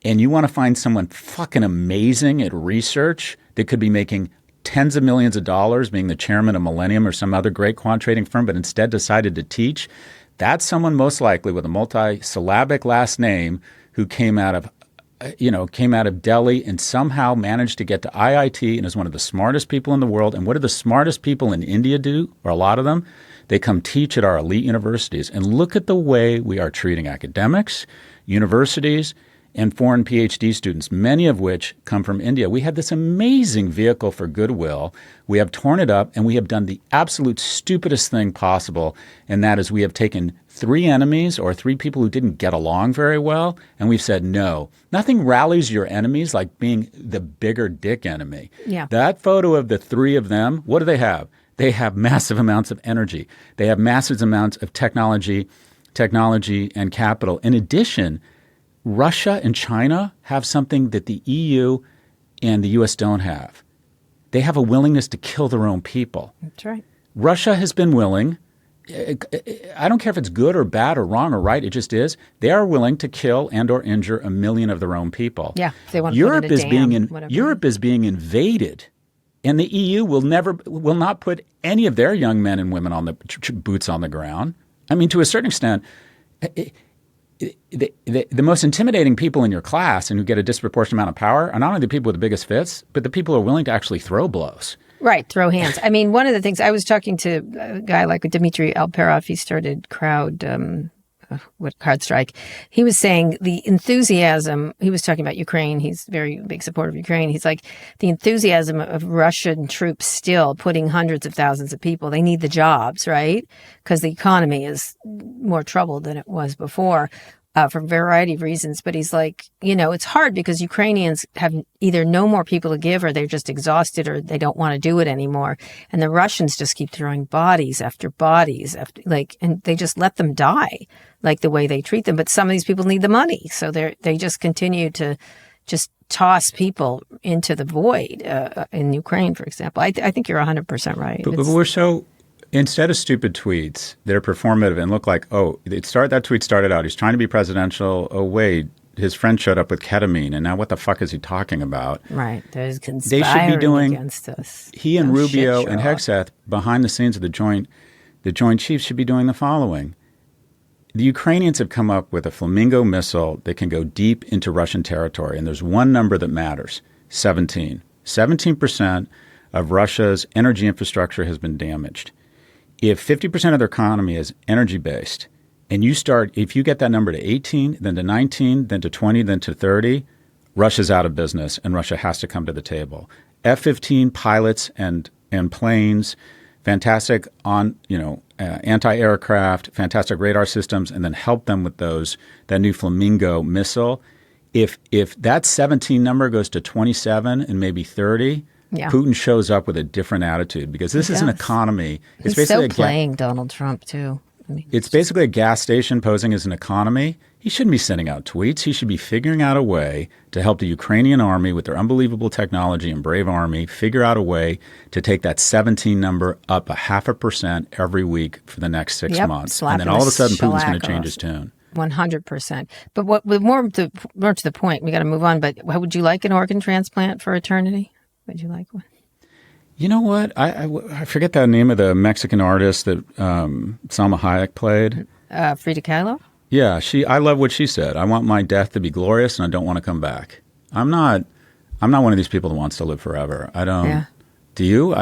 and you want to find someone fucking amazing at research that could be making tens of millions of dollars being the chairman of Millennium or some other great quant trading firm, but instead decided to teach, that's someone most likely with a multi-syllabic last name who came out of Delhi and somehow managed to get to IIT and is one of the smartest people in the world. And what do the smartest people in India do, or a lot of them? They come teach at our elite universities. And look at the way we are treating academics, universities, and foreign PhD students, many of which come from India. We had this amazing vehicle for goodwill. We have torn it up, and we have done the absolute stupidest thing possible, and that is we have taken 3 enemies or 3 people who didn't get along very well, and we've said, no, nothing rallies your enemies like being the bigger dick enemy. Yeah. That photo of the 3 of them, what do they have? They have massive amounts of energy. They have massive amounts of technology and capital. In addition, Russia and China have something that the EU and the U.S. don't have. They have a willingness to kill their own people. That's right. Russia has been willing. I don't care if it's good or bad or wrong or right. It just is. They are willing to kill and or injure 1 million of their own people. Yeah, if they want to Europe put in a is dam, Europe is being invaded And the EU will not put any of their young men and women on the boots on the ground. I mean, to a certain extent, the most intimidating people in your class and who get a disproportionate amount of power are not only the people with the biggest fists, but the people who are willing to actually throw blows. Right, throw hands. I mean, one of the things, I was talking to a guy like Dmitry Alperov, he started CrowdStrike. He was saying the enthusiasm, he was talking about Ukraine, he's a very big supporter of Ukraine. He's like, the enthusiasm of Russian troops still putting hundreds of thousands of people, they need the jobs, right? Because the economy is more troubled than it was before. For a variety of reasons. But he's like, it's hard because Ukrainians have either no more people to give or they're just exhausted or they don't want to do it anymore. And the Russians just keep throwing bodies after bodies and they just let them die like the way they treat them. But some of these people need the money. So they just continue to just toss people into the void in Ukraine, for example. I think you're 100% right. But we're so... Instead of stupid tweets, they're performative and look like, that tweet started out, he's trying to be presidential. Oh, wait, his friend showed up with ketamine, and now what the fuck is he talking about? Right. There's conspiring against us. He and Rubio and Hegseth, behind the scenes of the Joint Chiefs, should be doing the following. The Ukrainians have come up with a Flamingo missile that can go deep into Russian territory, and there's one number that matters, 17. 17% of Russia's energy infrastructure has been damaged. If 50% of their economy is energy-based, and if you get that number to 18, then to 19, then to 20, then to 30, Russia's out of business, and Russia has to come to the table. F-15 pilots and planes, fantastic anti-aircraft, fantastic radar systems, and then help them with that new Flamingo missile. If that 17 number goes to 27 and maybe 30, Putin shows up with a different attitude because this is an economy. He's basically playing Donald Trump, too. It's basically a gas station posing as an economy. He shouldn't be sending out tweets. He should be figuring out a way to help the Ukrainian army with their unbelievable technology and brave army figure out a way to take that 17 number up 0.5% every week for the next 6 months. And then all of a sudden, Putin's going to change his tune. 100%. But more to the point, we got to move on. But would you like an organ transplant for eternity? Would you like one? You know what? I forget the name of the Mexican artist that Salma Hayek played. Frida Kahlo? Yeah, I love what she said. I want my death to be glorious, and I don't want to come back. I'm not one of these people that wants to live forever. I don't. Yeah. Do you?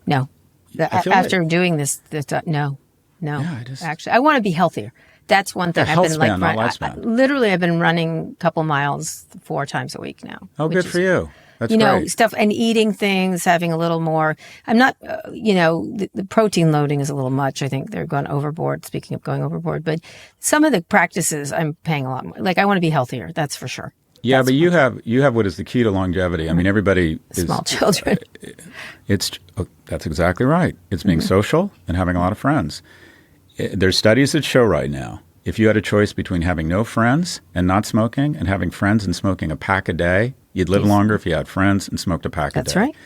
No. After doing this, no. Yeah, actually, I want to be healthier. That's one thing. I've been literally, I've been running a couple miles 4 times a week now. Oh, good for you. That's great. Stuff and eating things, having a little more. I'm not, the protein loading is a little much. I think they're going overboard. Speaking of going overboard, but some of the practices I'm paying a lot more. Like I want to be healthier. That's for sure. Yeah, but you have what is the key to longevity. I mean, everybody is small children. That's exactly right. It's being social and having a lot of friends. There's studies that show right now, if you had a choice between having no friends and not smoking and having friends and smoking a pack a day, you'd live longer if you had friends and smoked a pack a day. That's right.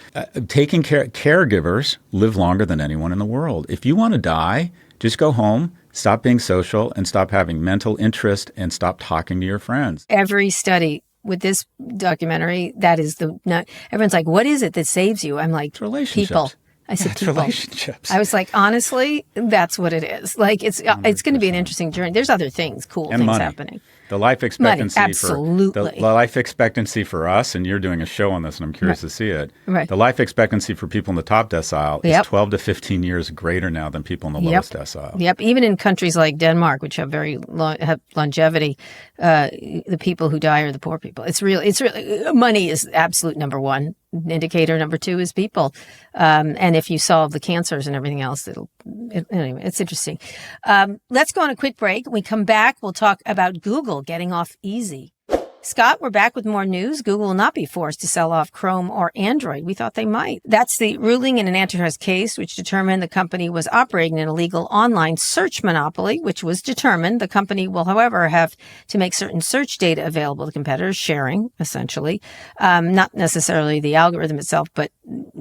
Taking caregivers live longer than anyone in the world. If you want to die, just go home, stop being social, and stop having mental interest, and stop talking to your friends. Every study with this documentary, that is everyone's like, what is it that saves you? I'm like, relationships. People. I said people. Relationships. I was like, honestly, that's what it is. Like, it's going to be an interesting journey. There's other things, cool things money. Happening. The life expectancy absolutely. The life expectancy for us, and you're doing a show on this, and I'm curious to see it. Right. The life expectancy for people in the top decile is 12 to 15 years greater now than people in the lowest decile. Yep. Even in countries like Denmark, which have have longevity, the people who die are the poor people. It's really money is absolute number one indicator. Number 2 is people. And if you solve the cancers and everything else, anyway, it's interesting. Let's go on a quick break. When we come back, we'll talk about Google getting off easy. Scott, we're back with more news. Google will not be forced to sell off Chrome or Android. We thought they might. That's the ruling in an antitrust case, which determined the company was operating an illegal online search monopoly, which was determined. The company will, however, have to make certain search data available to competitors, sharing, essentially. Not necessarily the algorithm itself, but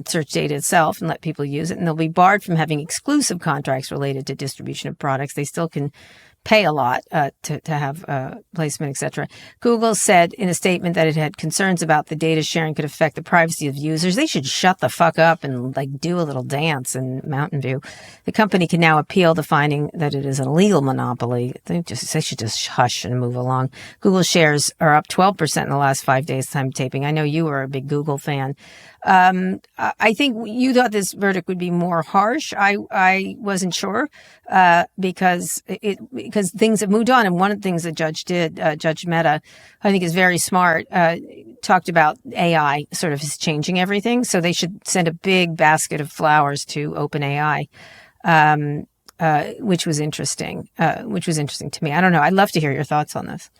search data itself, and let people use it. And they'll be barred from having exclusive contracts related to distribution of products. They still can pay a lot to have placement, etc. Google said in a statement that it had concerns about the data sharing could affect the privacy of users. They should shut the fuck up and do a little dance in Mountain View. The company can now appeal the finding that it is an illegal monopoly. They should just hush and move along. Google shares are up 12% in the last 5 days time taping. I know you were a big Google fan. I think you thought this verdict would be more harsh. I wasn't sure because things have moved on. And one of the things the judge did, Judge Mehta, I think is very smart, talked about AI sort of is changing everything. So they should send a big basket of flowers to OpenAI, which was interesting to me. I don't know. I'd love to hear your thoughts on this.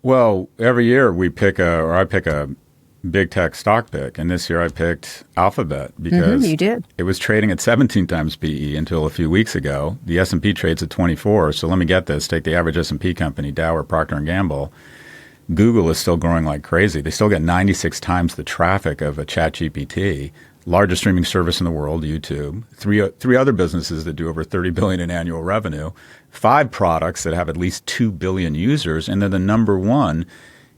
Well, every year I pick a big tech stock pick, and this year I picked Alphabet because you did. It was trading at 17 times PE until a few weeks ago. The S&P trades at 24. So let me get this. Take the average S&P company, Dow or Procter & Gamble. Google is still growing like crazy. They still get 96 times the traffic of a ChatGPT, largest streaming service in the world, YouTube. Three other businesses that do over $30 billion in annual revenue. 5 products that have at least 2 billion users, and they're the number one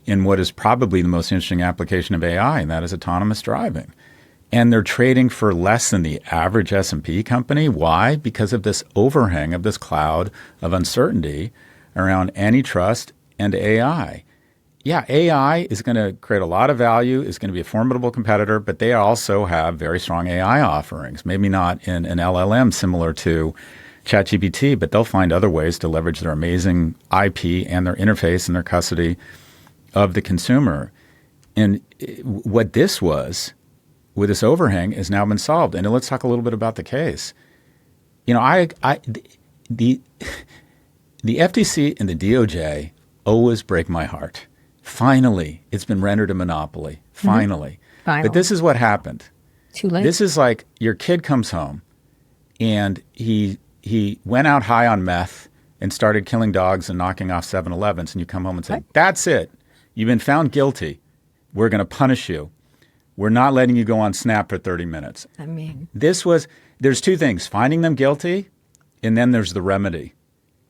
in what is probably the most interesting application of AI, and that is autonomous driving. And they're trading for less than the average S&P company. Why? Because of this overhang of this cloud of uncertainty around antitrust and AI. Yeah, AI is going to create a lot of value, is going to be a formidable competitor, but they also have very strong AI offerings. Maybe not in an LLM similar to ChatGPT, but they'll find other ways to leverage their amazing IP and their interface and their custody of the consumer. And what this was with this overhang has now been solved. And let's talk a little bit about the case. You know, the FTC and the DOJ always break my heart. Finally, it's been rendered a monopoly. Finally. But this is what happened. Too late. This is like your kid comes home and he went out high on meth and started killing dogs and knocking off 7-Elevens, and you come home and say, that's it. You've been found guilty. We're going to punish you. We're not letting you go on Snap for 30 minutes. I mean, there's two things, finding them guilty, and then there's the remedy.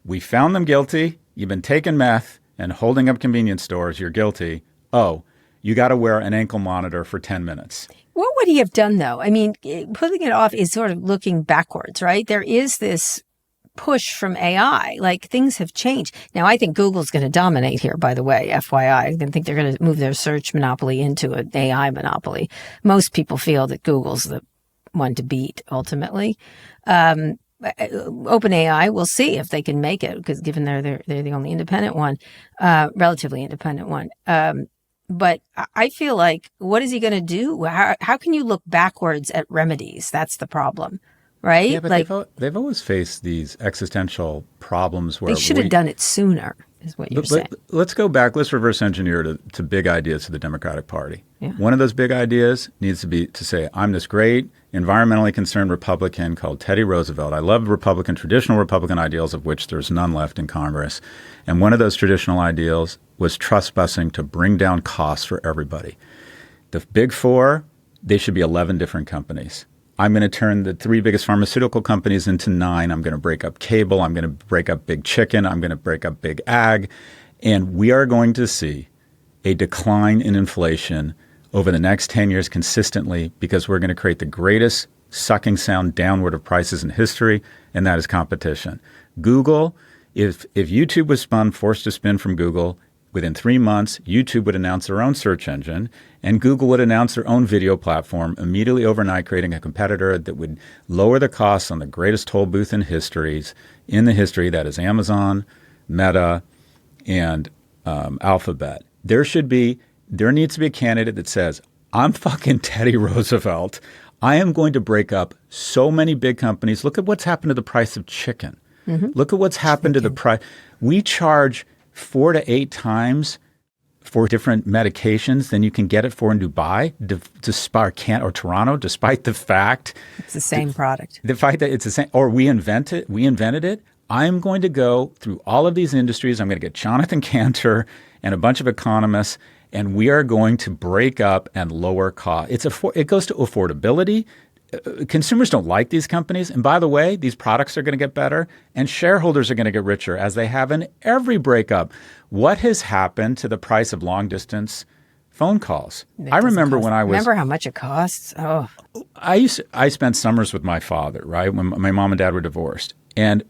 We found them guilty. You've been taking meth and holding up convenience stores. You're guilty. Oh, you got to wear an ankle monitor for 10 minutes. What would he have done, though? I mean, putting it off is sort of looking backwards, right? There is this push from AI. Like, things have changed. Now, I think Google's going to dominate here, by the way, FYI. I think they're going to move their search monopoly into an AI monopoly. Most people feel that Google's the one to beat, ultimately. OpenAI, we'll see if they can make it, because given they're the only independent one, relatively independent one. But I feel like, what is he going to do? How can you look backwards at remedies? That's the problem. Right? Yeah, but they've always faced these existential problems where they should have done it sooner, is what you're saying. Let's go back. Let's reverse engineer to big ideas to the Democratic Party. Yeah. One of those big ideas needs to be to say, I'm this great environmentally concerned Republican called Teddy Roosevelt. I love traditional Republican ideals, of which there's none left in Congress. And one of those traditional ideals was trust busing to bring down costs for everybody. The big four, they should be 11 different companies. I'm going to turn the 3 biggest pharmaceutical companies into 9. I'm going to break up cable. I'm going to break up big chicken. I'm going to break up big ag. And we are going to see a decline in inflation over the next 10 years consistently, because we're going to create the greatest sucking sound downward of prices in history, and that is competition. Google, if YouTube was forced to spin from Google, within 3 months, YouTube would announce their own search engine, and Google would announce their own video platform immediately overnight, creating a competitor that would lower the costs on the greatest toll booth in history, that is Amazon, Meta, and Alphabet. There needs to be a candidate that says, I'm fucking Teddy Roosevelt. I am going to break up so many big companies. Look at what's happened to the price of chicken. Mm-hmm. Look at what's happened to the price. We charge 4 to 8 times for different medications than you can get it for in Dubai, or Toronto, despite the fact it's the same product. The fact that it's the same, or we invented it. I'm going to go through all of these industries. I'm going to get Jonathan Cantor and a bunch of economists, and we are going to break up and lower costs. It goes to affordability. consumers don't like these companies. And by the way, these products are going to get better and shareholders are going to get richer as they have in every breakup. What has happened to the price of long distance phone calls? I remember when I was... Remember how much it costs? Oh. I spent summers with my father, right, when my mom and dad were divorced. And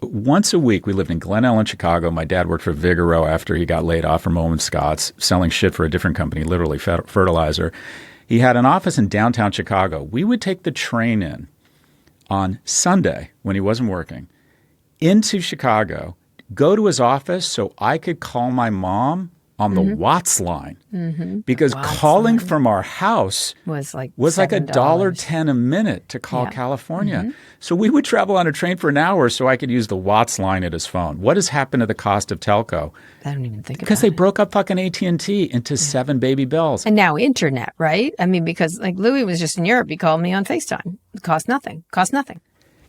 once a week, we lived in Glen Ellen, Chicago. My dad worked for Vigoro after he got laid off from Owen Scott's, selling shit for a different company, literally fertilizer. He had an office in downtown Chicago. We would take the train in on Sunday when he wasn't working into Chicago, go to his office so I could call my mom on the Watts line because calling from our house was like $1.10 a minute to call California. So we would travel on a train for an hour so I could use the Watts line at his phone. What has happened to the cost of telco? I don't even think about it. Because they broke up fucking AT&T into 7 baby bells. And now internet, right? I mean, because like Louis was just in Europe. He called me on FaceTime. It cost nothing.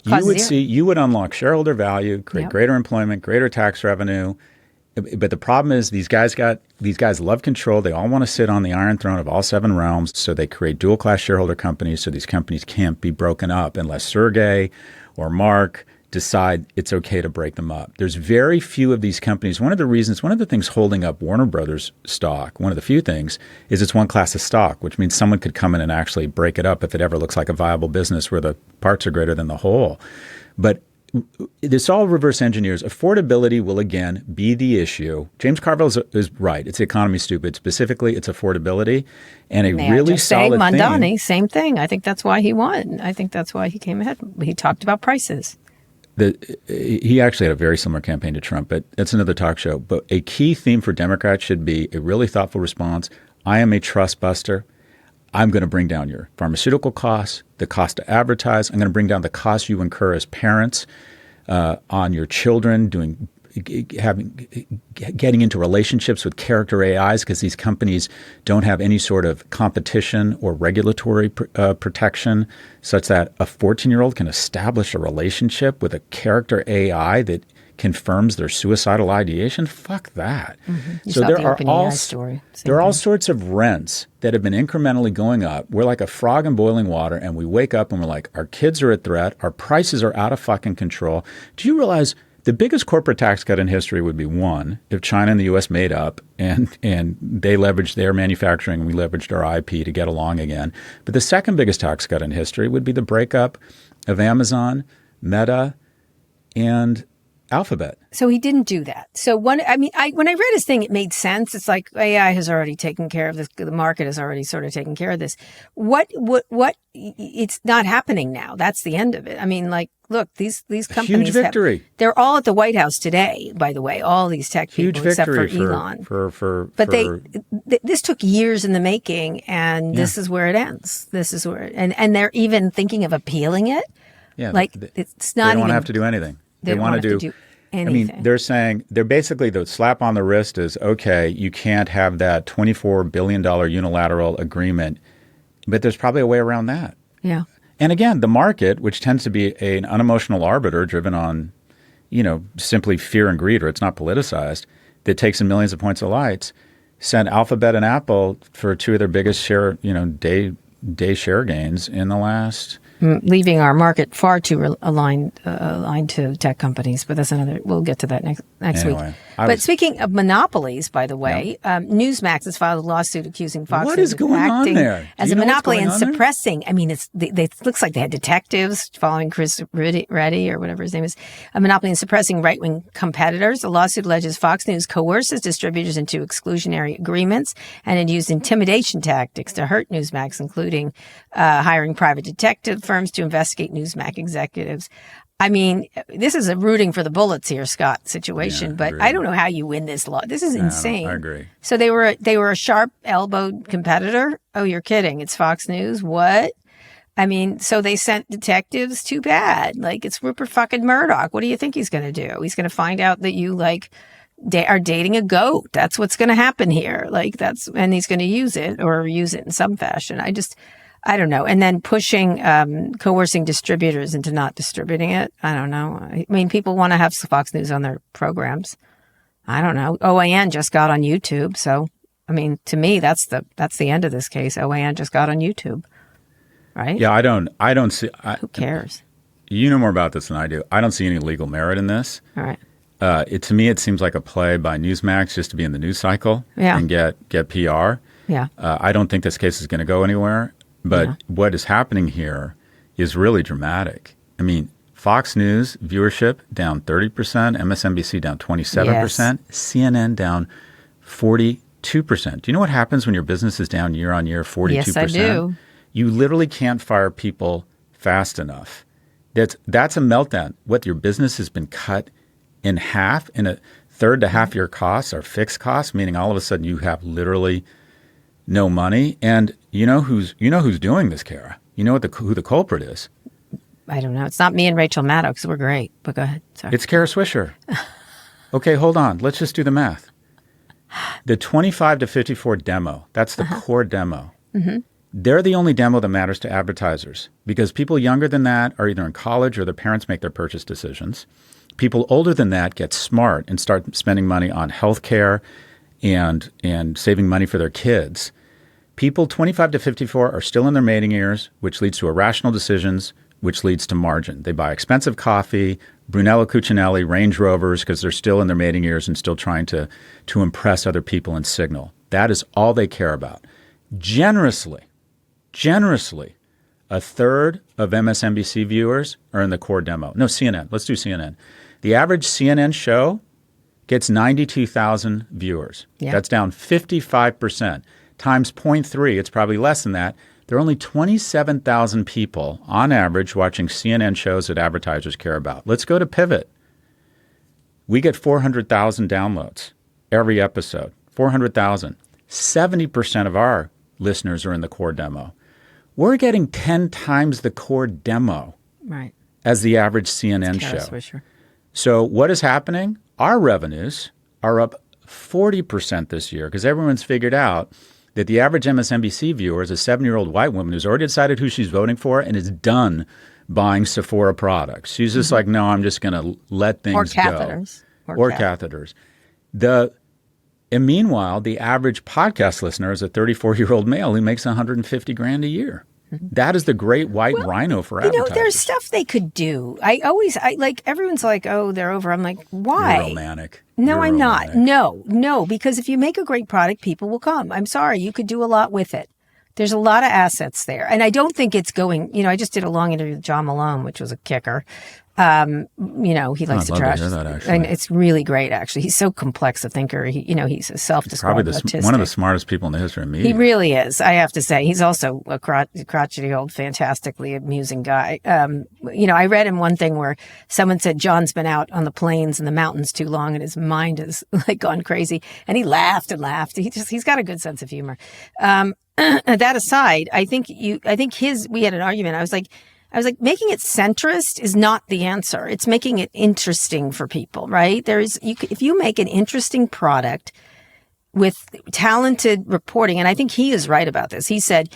You would unlock shareholder value, create greater employment, greater tax revenue. But the problem is these guys love control. They all want to sit on the Iron Throne of all 7 realms. So they create dual-class shareholder companies so these companies can't be broken up unless Sergey or Mark decide it's okay to break them up. There's very few of these companies. One of the things holding up Warner Brothers stock, one of the few things, is it's one class of stock, which means someone could come in and actually break it up if it ever looks like a viable business where the parts are greater than the whole. But this all reverse engineers. Affordability will again be the issue. James Carville is right. It's the economy stupid. Specifically, it's affordability and a really solid thing. Mondani, same thing. I think that's why he won. I think that's why he came ahead. He talked about prices. He actually had a very similar campaign to Trump, but that's another talk show. But a key theme for Democrats should be a really thoughtful response. I am a trust buster. I'm going to bring down your pharmaceutical costs, the cost to advertise. I'm going to bring down the costs you incur as parents on your children, getting into relationships with character AIs because these companies don't have any sort of competition or regulatory protection such that a 14-year-old can establish a relationship with a character AI that confirms their suicidal ideation. Fuck that. So there are all sorts of rents that have been incrementally going up. We're like a frog in boiling water, and we wake up and we're like, our kids are at threat. Our prices are out of fucking control. Do you realize the biggest corporate tax cut in history would be one, if China and the U.S. made up and they leveraged their manufacturing and we leveraged our IP to get along again. But the second biggest tax cut in history would be the breakup of Amazon, Meta, and Alphabet. So he didn't do that. So when I read his thing, it made sense. It's like AI has already taken care of this. The market has already sort of taken care of this. What? It's not happening now. That's the end of it. I mean, like, look, these companies. Huge victory. They're all at the White House today, by the way. All these tech people, except for Elon. This took years in the making, and this is where it ends. This is where, and they're even thinking of appealing it. Yeah, like it's not. They don't have to do anything. They want to do anything. I mean, they're basically the slap on the wrist is, okay, you can't have that $24 billion unilateral agreement, but there's probably a way around that. Yeah. And again, the market, which tends to be an unemotional arbiter driven on, simply fear and greed, or it's not politicized, that takes in millions of points of lights, sent Alphabet and Apple for 2 of their biggest share, day share gains in the last. Leaving our market far too aligned to tech companies, but that's another. We'll get to that next week. But speaking of monopolies, by the way, Newsmax has filed a lawsuit accusing Fox News of acting as a monopoly and suppressing. I mean, it looks like they had detectives following Chris Reddy or whatever his name is, a monopoly and suppressing right-wing competitors. The lawsuit alleges Fox News coerces distributors into exclusionary agreements and it used intimidation tactics to hurt Newsmax, including hiring private detective firms to investigate Newsmax executives. I mean, this is a rooting for the bullets here, Scott, situation, but I don't know how you win this law. This is insane. I agree. So they were a sharp-elbowed competitor? Oh, you're kidding. It's Fox News? What? I mean, so they sent detectives? Too bad. Like, it's Rupert fucking Murdoch. What do you think he's going to do? He's going to find out that you, are dating a goat. That's what's going to happen here. And he's going to use it in some fashion. I don't know. And then coercing distributors into not distributing it. I don't know. I mean, people want to have Fox News on their programs. I don't know. OAN just got on YouTube. So, I mean, to me, that's the end of this case. OAN just got on YouTube. right? Yeah, I don't see. Who cares? You know more about this than I do. I don't see any legal merit in this. All right. To me, it seems like a play by Newsmax just to be in the news cycle and get PR. Yeah. I don't think this case is going to go anywhere. But what is happening here is really dramatic. I mean, Fox News viewership down 30%, MSNBC down 27%, CNN down 42%. Do you know what happens when your business is down year on year 42%? Yes, I do. You literally can't fire people fast enough. That's a meltdown. What, your business has been cut in half, in a third to half your costs are fixed costs, meaning all of a sudden you have literally no money. And you know who's doing this, Kara? You know who the culprit is? I don't know. It's not me and Rachel Maddow because we're great. But go ahead. Sorry. It's Kara Swisher. Okay, hold on. Let's just do the math. The 25 to 54 demo, that's the core demo. Mm-hmm. They're the only demo that matters to advertisers because people younger than that are either in college or their parents make their purchase decisions. People older than that get smart and start spending money on healthcare and saving money for their kids. People 25 to 54 are still in their mating years, which leads to irrational decisions, which leads to margin. They buy expensive coffee, Brunello Cucinelli, Range Rovers, because they're still in their mating years and still trying to impress other people and signal. That is all they care about. Generously, a third of MSNBC viewers are in the core demo. No, CNN. Let's do CNN. The average CNN show gets 92,000 viewers. Yeah. That's down 55%. Times 0.3, it's probably less than that. There are only 27,000 people on average watching CNN shows that advertisers care about. Let's go to Pivot. We get 400,000 downloads every episode. 400,000. 70% of our listeners are in the core demo. We're getting 10 times the core demo as the average CNN show. Swisher. So what is happening? Our revenues are up 40% this year because everyone's figured out that the average MSNBC viewer is a 7-year-old white woman who's already decided who she's voting for and is done buying Sephora products. She's just like, no, I'm just going to let things go. Or catheters. And meanwhile, the average podcast listener is a 34-year-old male who makes $150,000 a year. That is the great white rhino for advertisers. There's stuff they could do. Everyone's like, oh, they're over. I'm like, why? You're romantic. No, I'm not. No, because if you make a great product, people will come. I'm sorry. You could do a lot with it. There's a lot of assets there. And I don't think it's going, I just did a long interview with John Malone, which was a kicker. He likes to trash. To hear that, actually. And it's really great, actually. He's so complex a thinker. He's a self-described autistic. One of the smartest people in the history of media. He really is, I have to say. He's also a crotchety old, fantastically amusing guy. I read in one thing where someone said John's been out on the plains and the mountains too long and his mind has gone crazy. And he laughed and laughed. He's got a good sense of humor. That aside, I think we had an argument. I was like, making it centrist is not the answer. It's making it interesting for people, right? If you make an interesting product with talented reporting, and I think he is right about this. He said,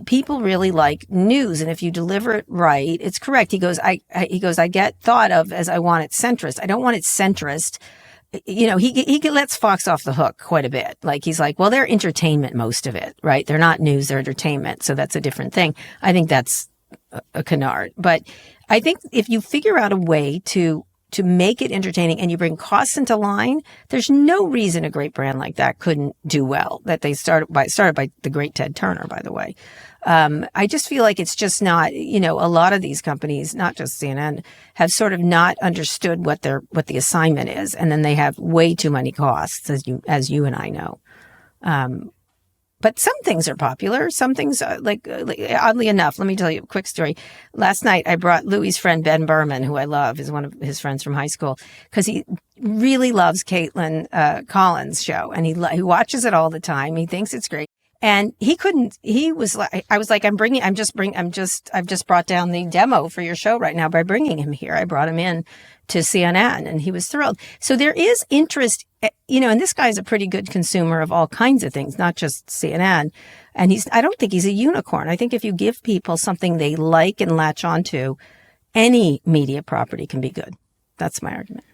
people really like news, and if you deliver it right, it's correct. He goes, I get thought of as I want it centrist. I don't want it centrist. He lets Fox off the hook quite a bit. He's like, well, they're entertainment, most of it, right? They're not news, they're entertainment. So that's a different thing. I think that's a canard. But I think if you figure out a way to make it entertaining and you bring costs into line, there's no reason a great brand like that couldn't do well. That they started by the great Ted Turner, by the way. I just feel like it's just not, a lot of these companies, not just CNN, have sort of not understood what the assignment is. And then they have way too many costs, as you and I know. But some things are popular. Some things, oddly enough, let me tell you a quick story. Last night, I brought Louie's friend, Ben Berman, who I love, is one of his friends from high school, because he really loves Caitlin Collins' show. And he watches it all the time. He thinks it's great. And I was like, I've just brought down the demo for your show right now by bringing him here. I brought him in to CNN and he was thrilled. So there is interest, and this guy's a pretty good consumer of all kinds of things, not just CNN. And I don't think he's a unicorn. I think if you give people something they like and latch onto, any media property can be good. That's my argument.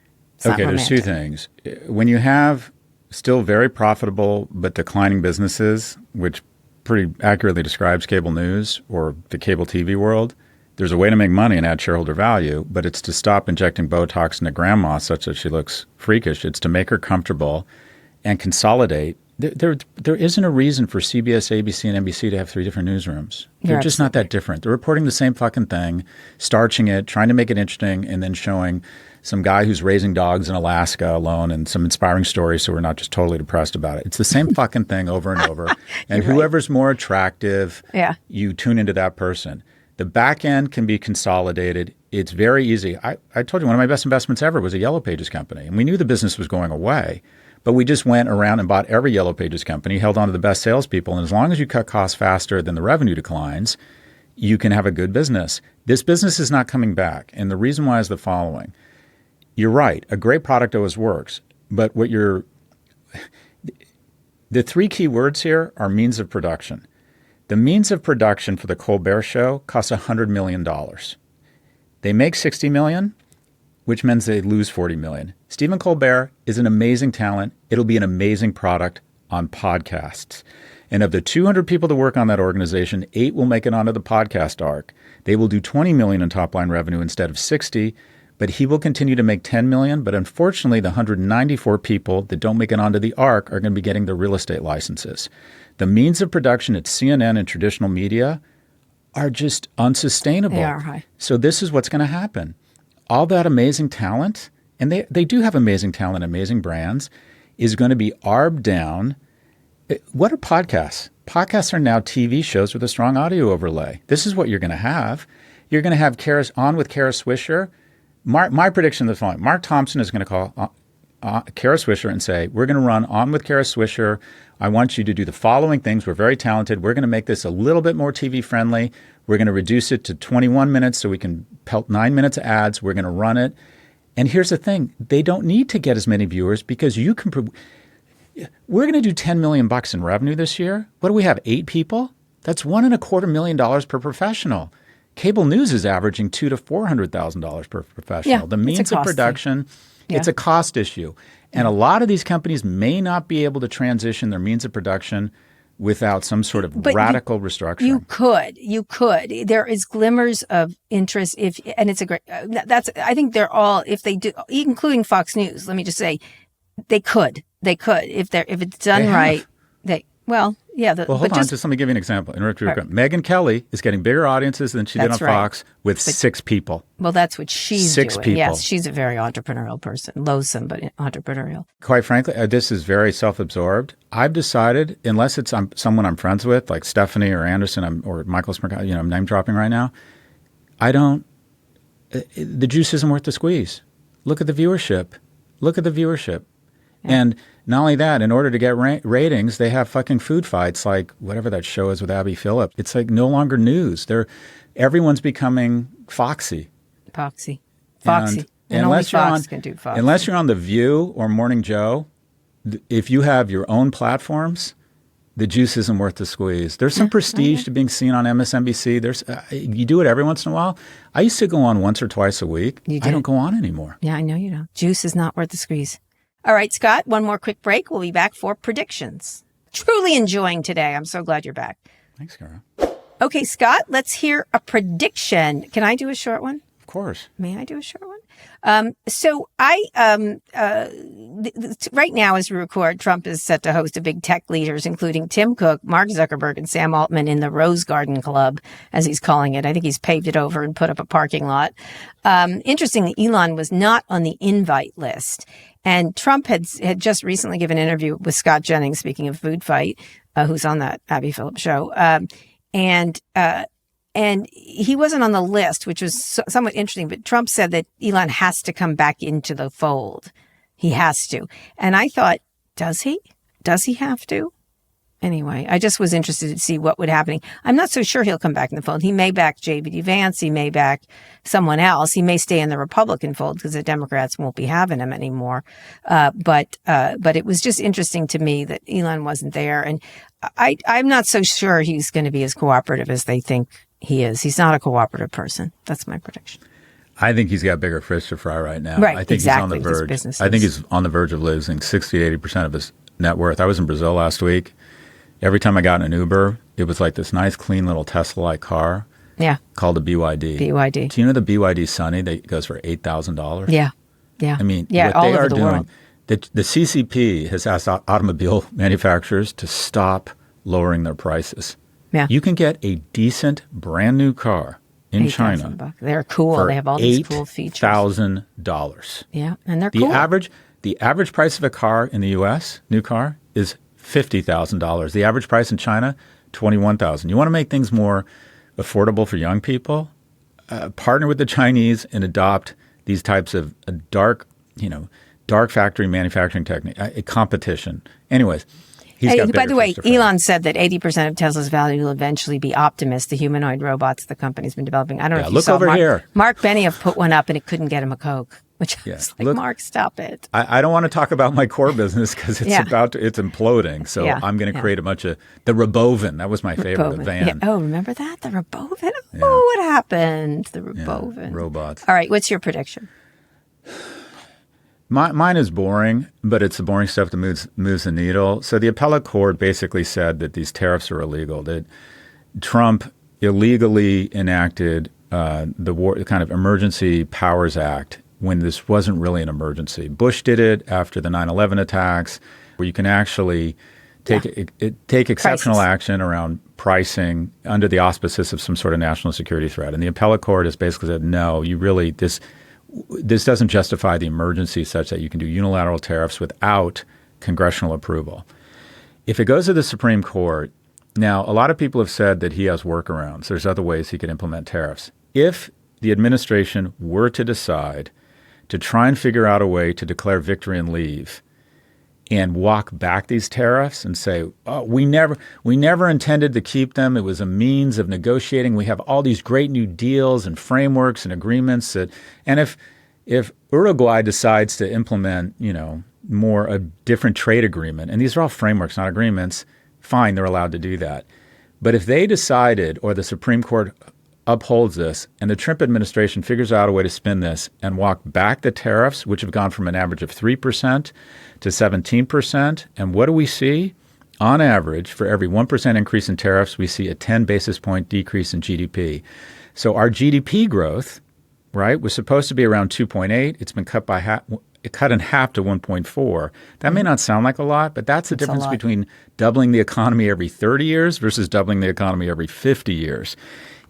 Okay, there's two things. When you have still very profitable but declining businesses, which pretty accurately describes cable news or the cable TV world. There's a way to make money and add shareholder value, but it's to stop injecting Botox into grandma such that she looks freakish. It's to make her comfortable and consolidate. There isn't a reason for CBS, ABC, and NBC to have 3 different newsrooms. They're just not that different. They're reporting the same fucking thing, starching it, trying to make it interesting, and then showing some guy who's raising dogs in Alaska alone and some inspiring stories so we're not just totally depressed about it. It's the same fucking thing over and over. And whoever's more attractive, you tune into that person. The back end can be consolidated. It's very easy. I told you one of my best investments ever was a Yellow Pages company. And we knew the business was going away. But we just went around and bought every Yellow Pages company, held on to the best salespeople. And as long as you cut costs faster than the revenue declines, you can have a good business. This business is not coming back. And the reason why is the following. You're right. A great product always works. But the 3 key words here are means of production. The means of production for the Colbert Show costs $100 million. They make $60 million, which means they lose $40 million. Stephen Colbert is an amazing talent. It'll be an amazing product on podcasts. And of the 200 people that work on that organization, 8 will make it onto the podcast arc. They will do $20 million in top-line revenue instead of $60, but he will continue to make $10 million. But unfortunately, the 194 people that don't make it onto the arc are going to be getting their real estate licenses. The means of production at CNN and traditional media are just unsustainable. They are high. So this is what's going to happen. All that amazing talent, and they do have amazing talent, amazing brands, is going to be arbed down. What are podcasts? Podcasts are now TV shows with a strong audio overlay. This is what you're going to have. You're going to have On with Kara Swisher. My prediction is the following. Mark Thompson is going to call Kara Swisher and say, we're going to run On with Kara Swisher. I want you to do the following things. We're very talented. We're going to make this a little bit more TV friendly. We're going to reduce it to 21 minutes so we can pelt 9 minutes of ads. We're going to run it. And here's the thing. They don't need to get as many viewers because you can we're going to do $10 million in revenue this year. What do we have? 8 people? That's $1.25 million per professional. Cable news is averaging $200,000 to $400,000 per professional. Yeah, the means of production, it's a cost issue. And a lot of these companies may not be able to transition their means of production without some sort of radical restructuring. You could. There is glimmers of interest and it's a great, I think they're all, if they do, including Fox News, let me just say, they could, if it's done right, hold on, just let me give you an example. Megyn Kelly is getting bigger audiences than she did on Fox with 6 people. Well, that's what she's doing. 6 people. Yes, she's a very entrepreneurial person. Loathsome, but entrepreneurial. Quite frankly, this is very self-absorbed. I've decided, unless it's someone I'm friends with, like Stephanie or Anderson or Michael Smith, I'm name dropping right now, the juice isn't worth the squeeze. Look at the viewership. Yeah. And not only that, in order to get ratings, they have fucking food fights like whatever that show is with Abby Phillip. It's like no longer news. Everyone's becoming Foxy. And unless only Fox can do Foxy. Unless you're on The View or Morning Joe, if you have your own platforms, the juice isn't worth the squeeze. There's some prestige to being seen on MSNBC. You do it every once in a while. I used to go on once or twice a week. I don't go on anymore. Yeah, I know you don't. Juice is not worth the squeeze. All right, Scott, one more quick break. We'll be back for predictions. Truly enjoying today. I'm so glad you're back. Thanks, Cara. Okay, Scott, let's hear a prediction. Can I do a short one? Of course. May I do a short one? Right now as we record, Trump is set to host a big tech leaders, including Tim Cook, Mark Zuckerberg, and Sam Altman in the Rose Garden Club, as he's calling it. I think he's paved it over and put up a parking lot. Interestingly, Elon was not on the invite list. And Trump had just recently given an interview with Scott Jennings, speaking of food fight, who's on that Abby Phillip show. And he wasn't on the list, which was somewhat interesting. But Trump said that Elon has to come back into the fold. He has to. And I thought, does he? Does he have to? Anyway, I just was interested to see what would happen. I'm not so sure he'll come back in the fold. He may back J.D. Vance. He may back someone else. He may stay in the Republican fold because the Democrats won't be having him anymore. But it was just interesting to me that Elon wasn't there. And I'm not so sure he's going to be as cooperative as they think he is. He's not a cooperative person. That's my prediction. I think he's got bigger fish to fry right now. Right, I think exactly, he's on the verge. I think he's on the verge of losing 60 to 80% of his net worth. I was in Brazil last week. Every time I got in an Uber, It was like this nice, clean little Tesla-like car. Yeah. Called a BYD. BYD. Do you know the BYD Sunny that goes for $8,000? Yeah. Yeah. I mean, yeah, what all they over are the doing, world. the CCP has asked automobile manufacturers to stop lowering their prices. Yeah. You can get a decent brand new car in China. They're cool. They have all these cool features. $8,000. Yeah, and they're cool. The average price of a car in the U.S., new car, is $50,000. The average price in China, $21,000. You want to make things more affordable for young people? Partner with the Chinese and adopt these types of dark factory manufacturing technique, competition. Anyways, by the way, Elon said that 80% of Tesla's value will eventually be Optimus, the humanoid robots the company's been developing. I don't know if you saw over here. Mark Benioff put one up and it couldn't get him a Coke, which I was like, Mark, stop it. I don't want to talk about my core business because it's it's imploding. So I'm going to create a bunch of the Robovin. That was my favorite, the van. Yeah. Oh, remember that? The Robovin? Oh, what happened? The Robovin. Robots. All right, what's your prediction? Mine is boring, but it's the boring stuff that moves the needle. So the appellate court basically said that these tariffs are illegal, that Trump illegally enacted the kind of Emergency Powers Act when this wasn't really an emergency. Bush did it after the 9/11 attacks, where you can actually take exceptional action around pricing under the auspices of some sort of national security threat. And the appellate court has basically said, no, this doesn't justify the emergency such that you can do unilateral tariffs without congressional approval. If it goes to the Supreme Court, now a lot of people have said that he has workarounds. There's other ways he could implement tariffs. If the administration were to decide to try and figure out a way to declare victory and leave and walk back these tariffs and say, oh, we never intended to keep them. It was a means of negotiating. We have all these great new deals and frameworks and agreements and if Uruguay decides to implement, more a different trade agreement, and these are all frameworks, not agreements, fine, they're allowed to do that. But if they decided, or the Supreme Court upholds this, and the Trump administration figures out a way to spin this and walk back the tariffs, which have gone from an average of 3% to 17%, and what do we see? On average, for every 1% increase in tariffs, we see a 10 basis point decrease in GDP. So our GDP growth, right, was supposed to be around 2.8. It's been cut in half to 1.4. That may not sound like a lot, but that's the difference between doubling the economy every 30 years versus doubling the economy every 50 years.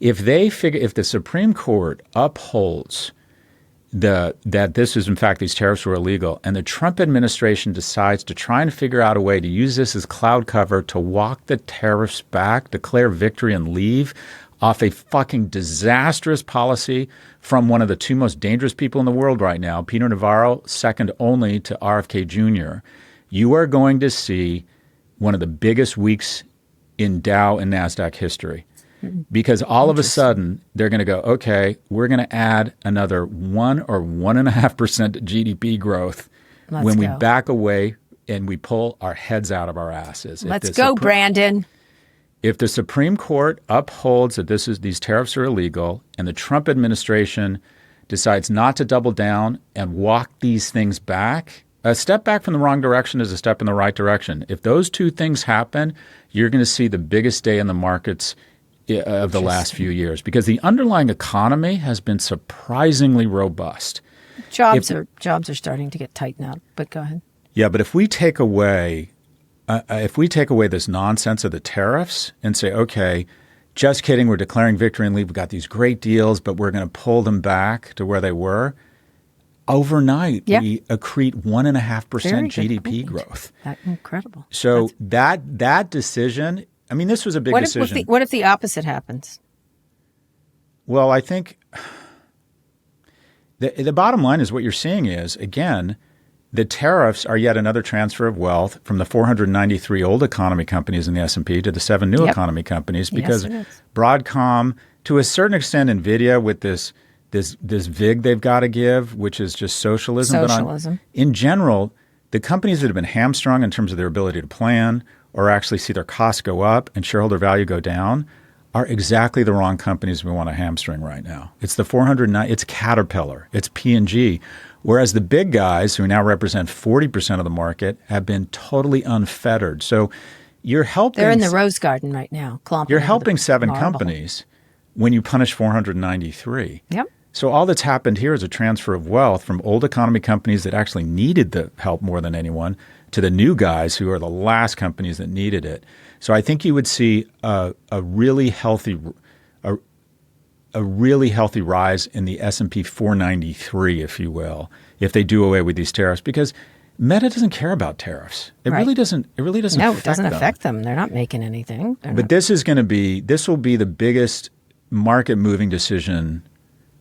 If the Supreme Court upholds that this is in fact these tariffs were illegal, and the Trump administration decides to try and figure out a way to use this as cloud cover to walk the tariffs back, declare victory, and leave off a fucking disastrous policy from one of the two most dangerous people in the world right now, Peter Navarro, second only to RFK Jr., you are going to see one of the biggest weeks in Dow and NASDAQ history. Because all of a sudden, they're going to go, okay, we're going to add another 1 or 1.5% GDP growth when we back away and we pull our heads out of our asses. Let's go, Brandon. If the Supreme Court upholds that these tariffs are illegal and the Trump administration decides not to double down and walk these things back, a step back from the wrong direction is a step in the right direction. If those two things happen, you're going to see the biggest day in the markets of the last few years, because the underlying economy has been surprisingly robust. Jobs are starting to get tight now, but go ahead. Yeah, but if we take away this nonsense of the tariffs and say, okay, just kidding, we're declaring victory and leave, we've got these great deals, but we're going to pull them back to where they were, overnight we accrete 1.5% GDP growth. That's incredible. So that decision, I mean, this was a big decision. What if the opposite happens? Well, I think the bottom line is what you're seeing is, again, the tariffs are yet another transfer of wealth from the 493 old economy companies in the S&P to the 7 new economy companies, because Broadcom, to a certain extent, NVIDIA with this VIG they've got to give, which is just socialism. But in general, the companies that have been hamstrung in terms of their ability to plan or actually see their costs go up and shareholder value go down are exactly the wrong companies we want to hamstring right now. It's the 409, it's Caterpillar, it's P&G, whereas the big guys who now represent 40% of the market have been totally unfettered. So you're helping. They're in the Rose Garden right now. You're helping 7 companies when you punish 493. Yep. So all that's happened here is a transfer of wealth from old economy companies that actually needed the help more than anyone to the new guys who are the last companies that needed it. So I think you would see a really healthy rise in the S&P 493, if you will, if they do away with these tariffs, because Meta doesn't care about tariffs. It really doesn't. It really doesn't. No, affect it doesn't them. affect them. They're not making anything. This will be the biggest market moving decision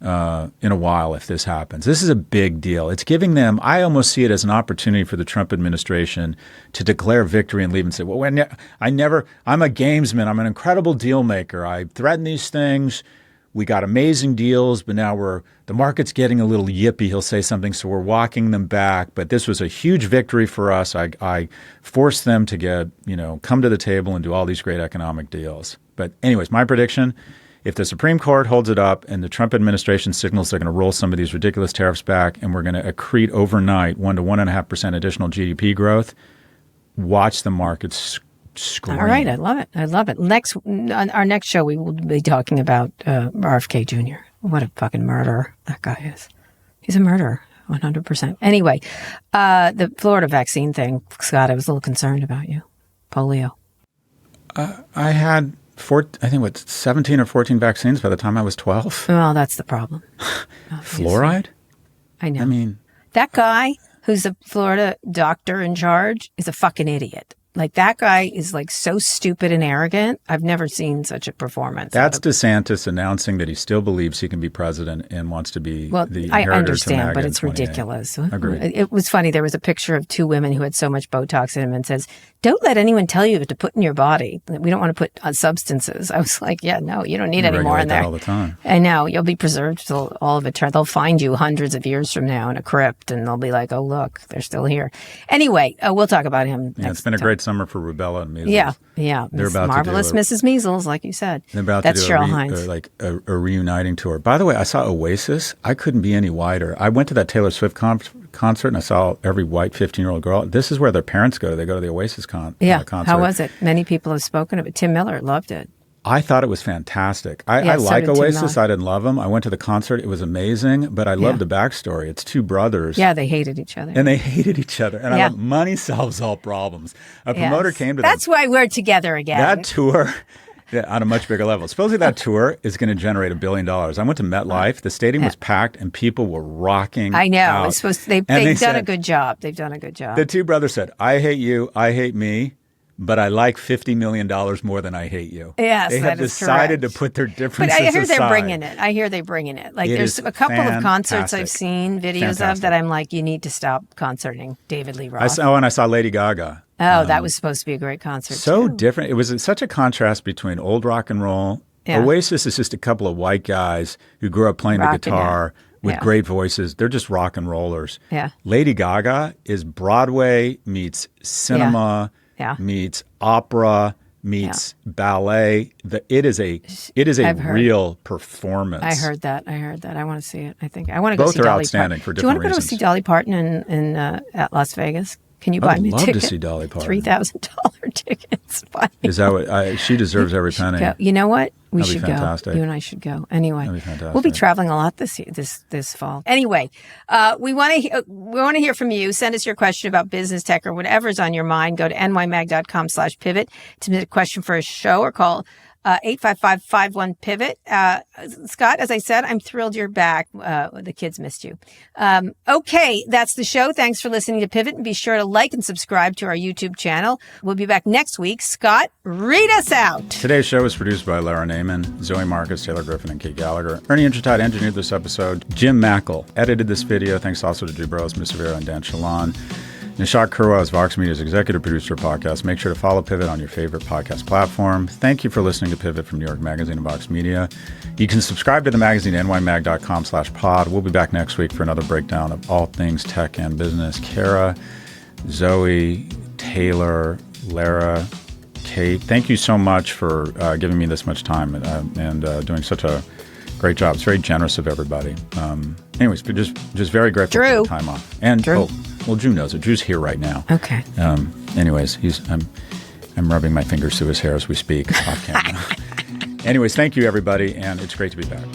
in a while if this happens. This is a big deal. It's giving them, I almost see it as an opportunity for the Trump administration to declare victory and leave and say, well, I'm a gamesman. I'm an incredible deal maker. I threaten these things. We got amazing deals, but now the market's getting a little yippy. He'll say something, so we're walking them back. But this was a huge victory for us. I forced them to come to the table and do all these great economic deals. But anyways, my prediction, if the Supreme Court holds it up and the Trump administration signals they're going to roll some of these ridiculous tariffs back and we're going to accrete overnight 1 to 1.5% additional GDP growth, watch the markets scream. All right. I love it. I love it. On our next show, we will be talking about RFK Jr. What a fucking murderer that guy is. He's a murderer, 100%. Anyway, the Florida vaccine thing, Scott, I was a little concerned about you. Polio. I had 17 or 14 vaccines by the time I was 12. Well, that's the problem. Fluoride? I know. I mean, that guy who's the Florida doctor in charge is a fucking idiot. Like, that guy is like so stupid and arrogant. I've never seen such a performance. That's DeSantis announcing that he still believes he can be president and wants to be the inheritor I understand, to MAGA but it's 28. ridiculous. Agreed. It was funny. There was a picture of 2 women who had so much Botox in them and says, "Don't let anyone tell you what to put in your body. We don't want to put substances." I was like, yeah, no, you don't need any more in there. All the time. I know. You'll be preserved till all of it. They'll find you hundreds of years from now in a crypt and they'll be like, oh, look, they're still here. Anyway, we'll talk about him next It's been a great summer for rubella and measles. Yeah. They're about Marvelous to do Mrs. Measles, like you said. They're about That's to do Cheryl Hines. a reuniting tour. By the way, I saw Oasis. I couldn't be any whiter. I went to that Taylor Swift concert and I saw every white 15-year-old girl. This is where their parents go. They go to the Oasis concert. How was it? Many people have spoken of it. Tim Miller loved it. I thought it was fantastic. I like Oasis. I didn't love them. I went to the concert. It was amazing, but I love the backstory. It's 2 brothers. Yeah, they hated each other. And I thought, money solves all problems. A promoter came to them. That's why we're together again. That tour, on a much bigger level. Supposedly that tour is going to generate $1 billion. I went to MetLife. The stadium was packed and people were rocking I know. out. It's supposed to, they've done a good job. They've done a good job. The 2 brothers said, I hate you, I hate me. But I like $50 million more than I hate you. Yes, they have decided to put their differences aside. But I hear they're bringing it. Like, there's a couple of concerts I've seen videos of that I'm like, you need to stop concerting David Lee Roth. I saw Lady Gaga. Oh, that was supposed to be a great concert. So too. different. It was such a contrast between old rock and roll. Yeah. Oasis is just a couple of white guys who grew up playing the guitar with great voices. They're just rock and rollers. Yeah. Lady Gaga is Broadway meets cinema. Meets opera, meets ballet. It is a real performance. I heard that. I want to see it. I want to go Both see are Dolly outstanding Parton. for different reasons. Do you want to go see Dolly Parton at Las Vegas? Can you buy me a ticket? I'd love to see Dolly Parton. $3,000 tickets. Is that what she deserves every penny? Go. You know what? We should go. Fantastic. You and I should go. Anyway, that'd be fantastic. We'll be traveling a lot this fall. Anyway, we want to hear from you. Send us your question about business, tech, or whatever's on your mind. Go to nymag.com/pivot to submit a question for a show or call 855-51-PIVOT. Scott, as I said, I'm thrilled you're back. The kids missed you. Okay, that's the show. Thanks for listening to Pivot, and be sure to like and subscribe to our YouTube channel. We'll be back next week. Scott, read us out. Today's show was produced by Lara Naaman, Zoë Marcus, Taylor Griffin, and Kate Gallagher. Ernie Indradat engineered this episode. Jim Mackil edited this video. Thanks also to Drew Burrows, Mr. Vera, and Dan Shalon. Nishat Kurwa is Vox Media's executive producer of podcasts. Make sure to follow Pivot on your favorite podcast platform. Thank you for listening to Pivot from New York Magazine and Vox Media. You can subscribe to the magazine at nymag.com/pod. We'll be back next week for another breakdown of all things tech and business. Kara, Zoe, Taylor, Lara, Kate, thank you so much for giving me this much time and doing such a great job. It's very generous of everybody. Anyways, but just very grateful for the time off. And Drew. Well, Drew knows it. Drew's here right now. Okay. Anyways, I'm rubbing my fingers through his hair as we speak off camera. Anyways, thank you, everybody, and it's great to be back.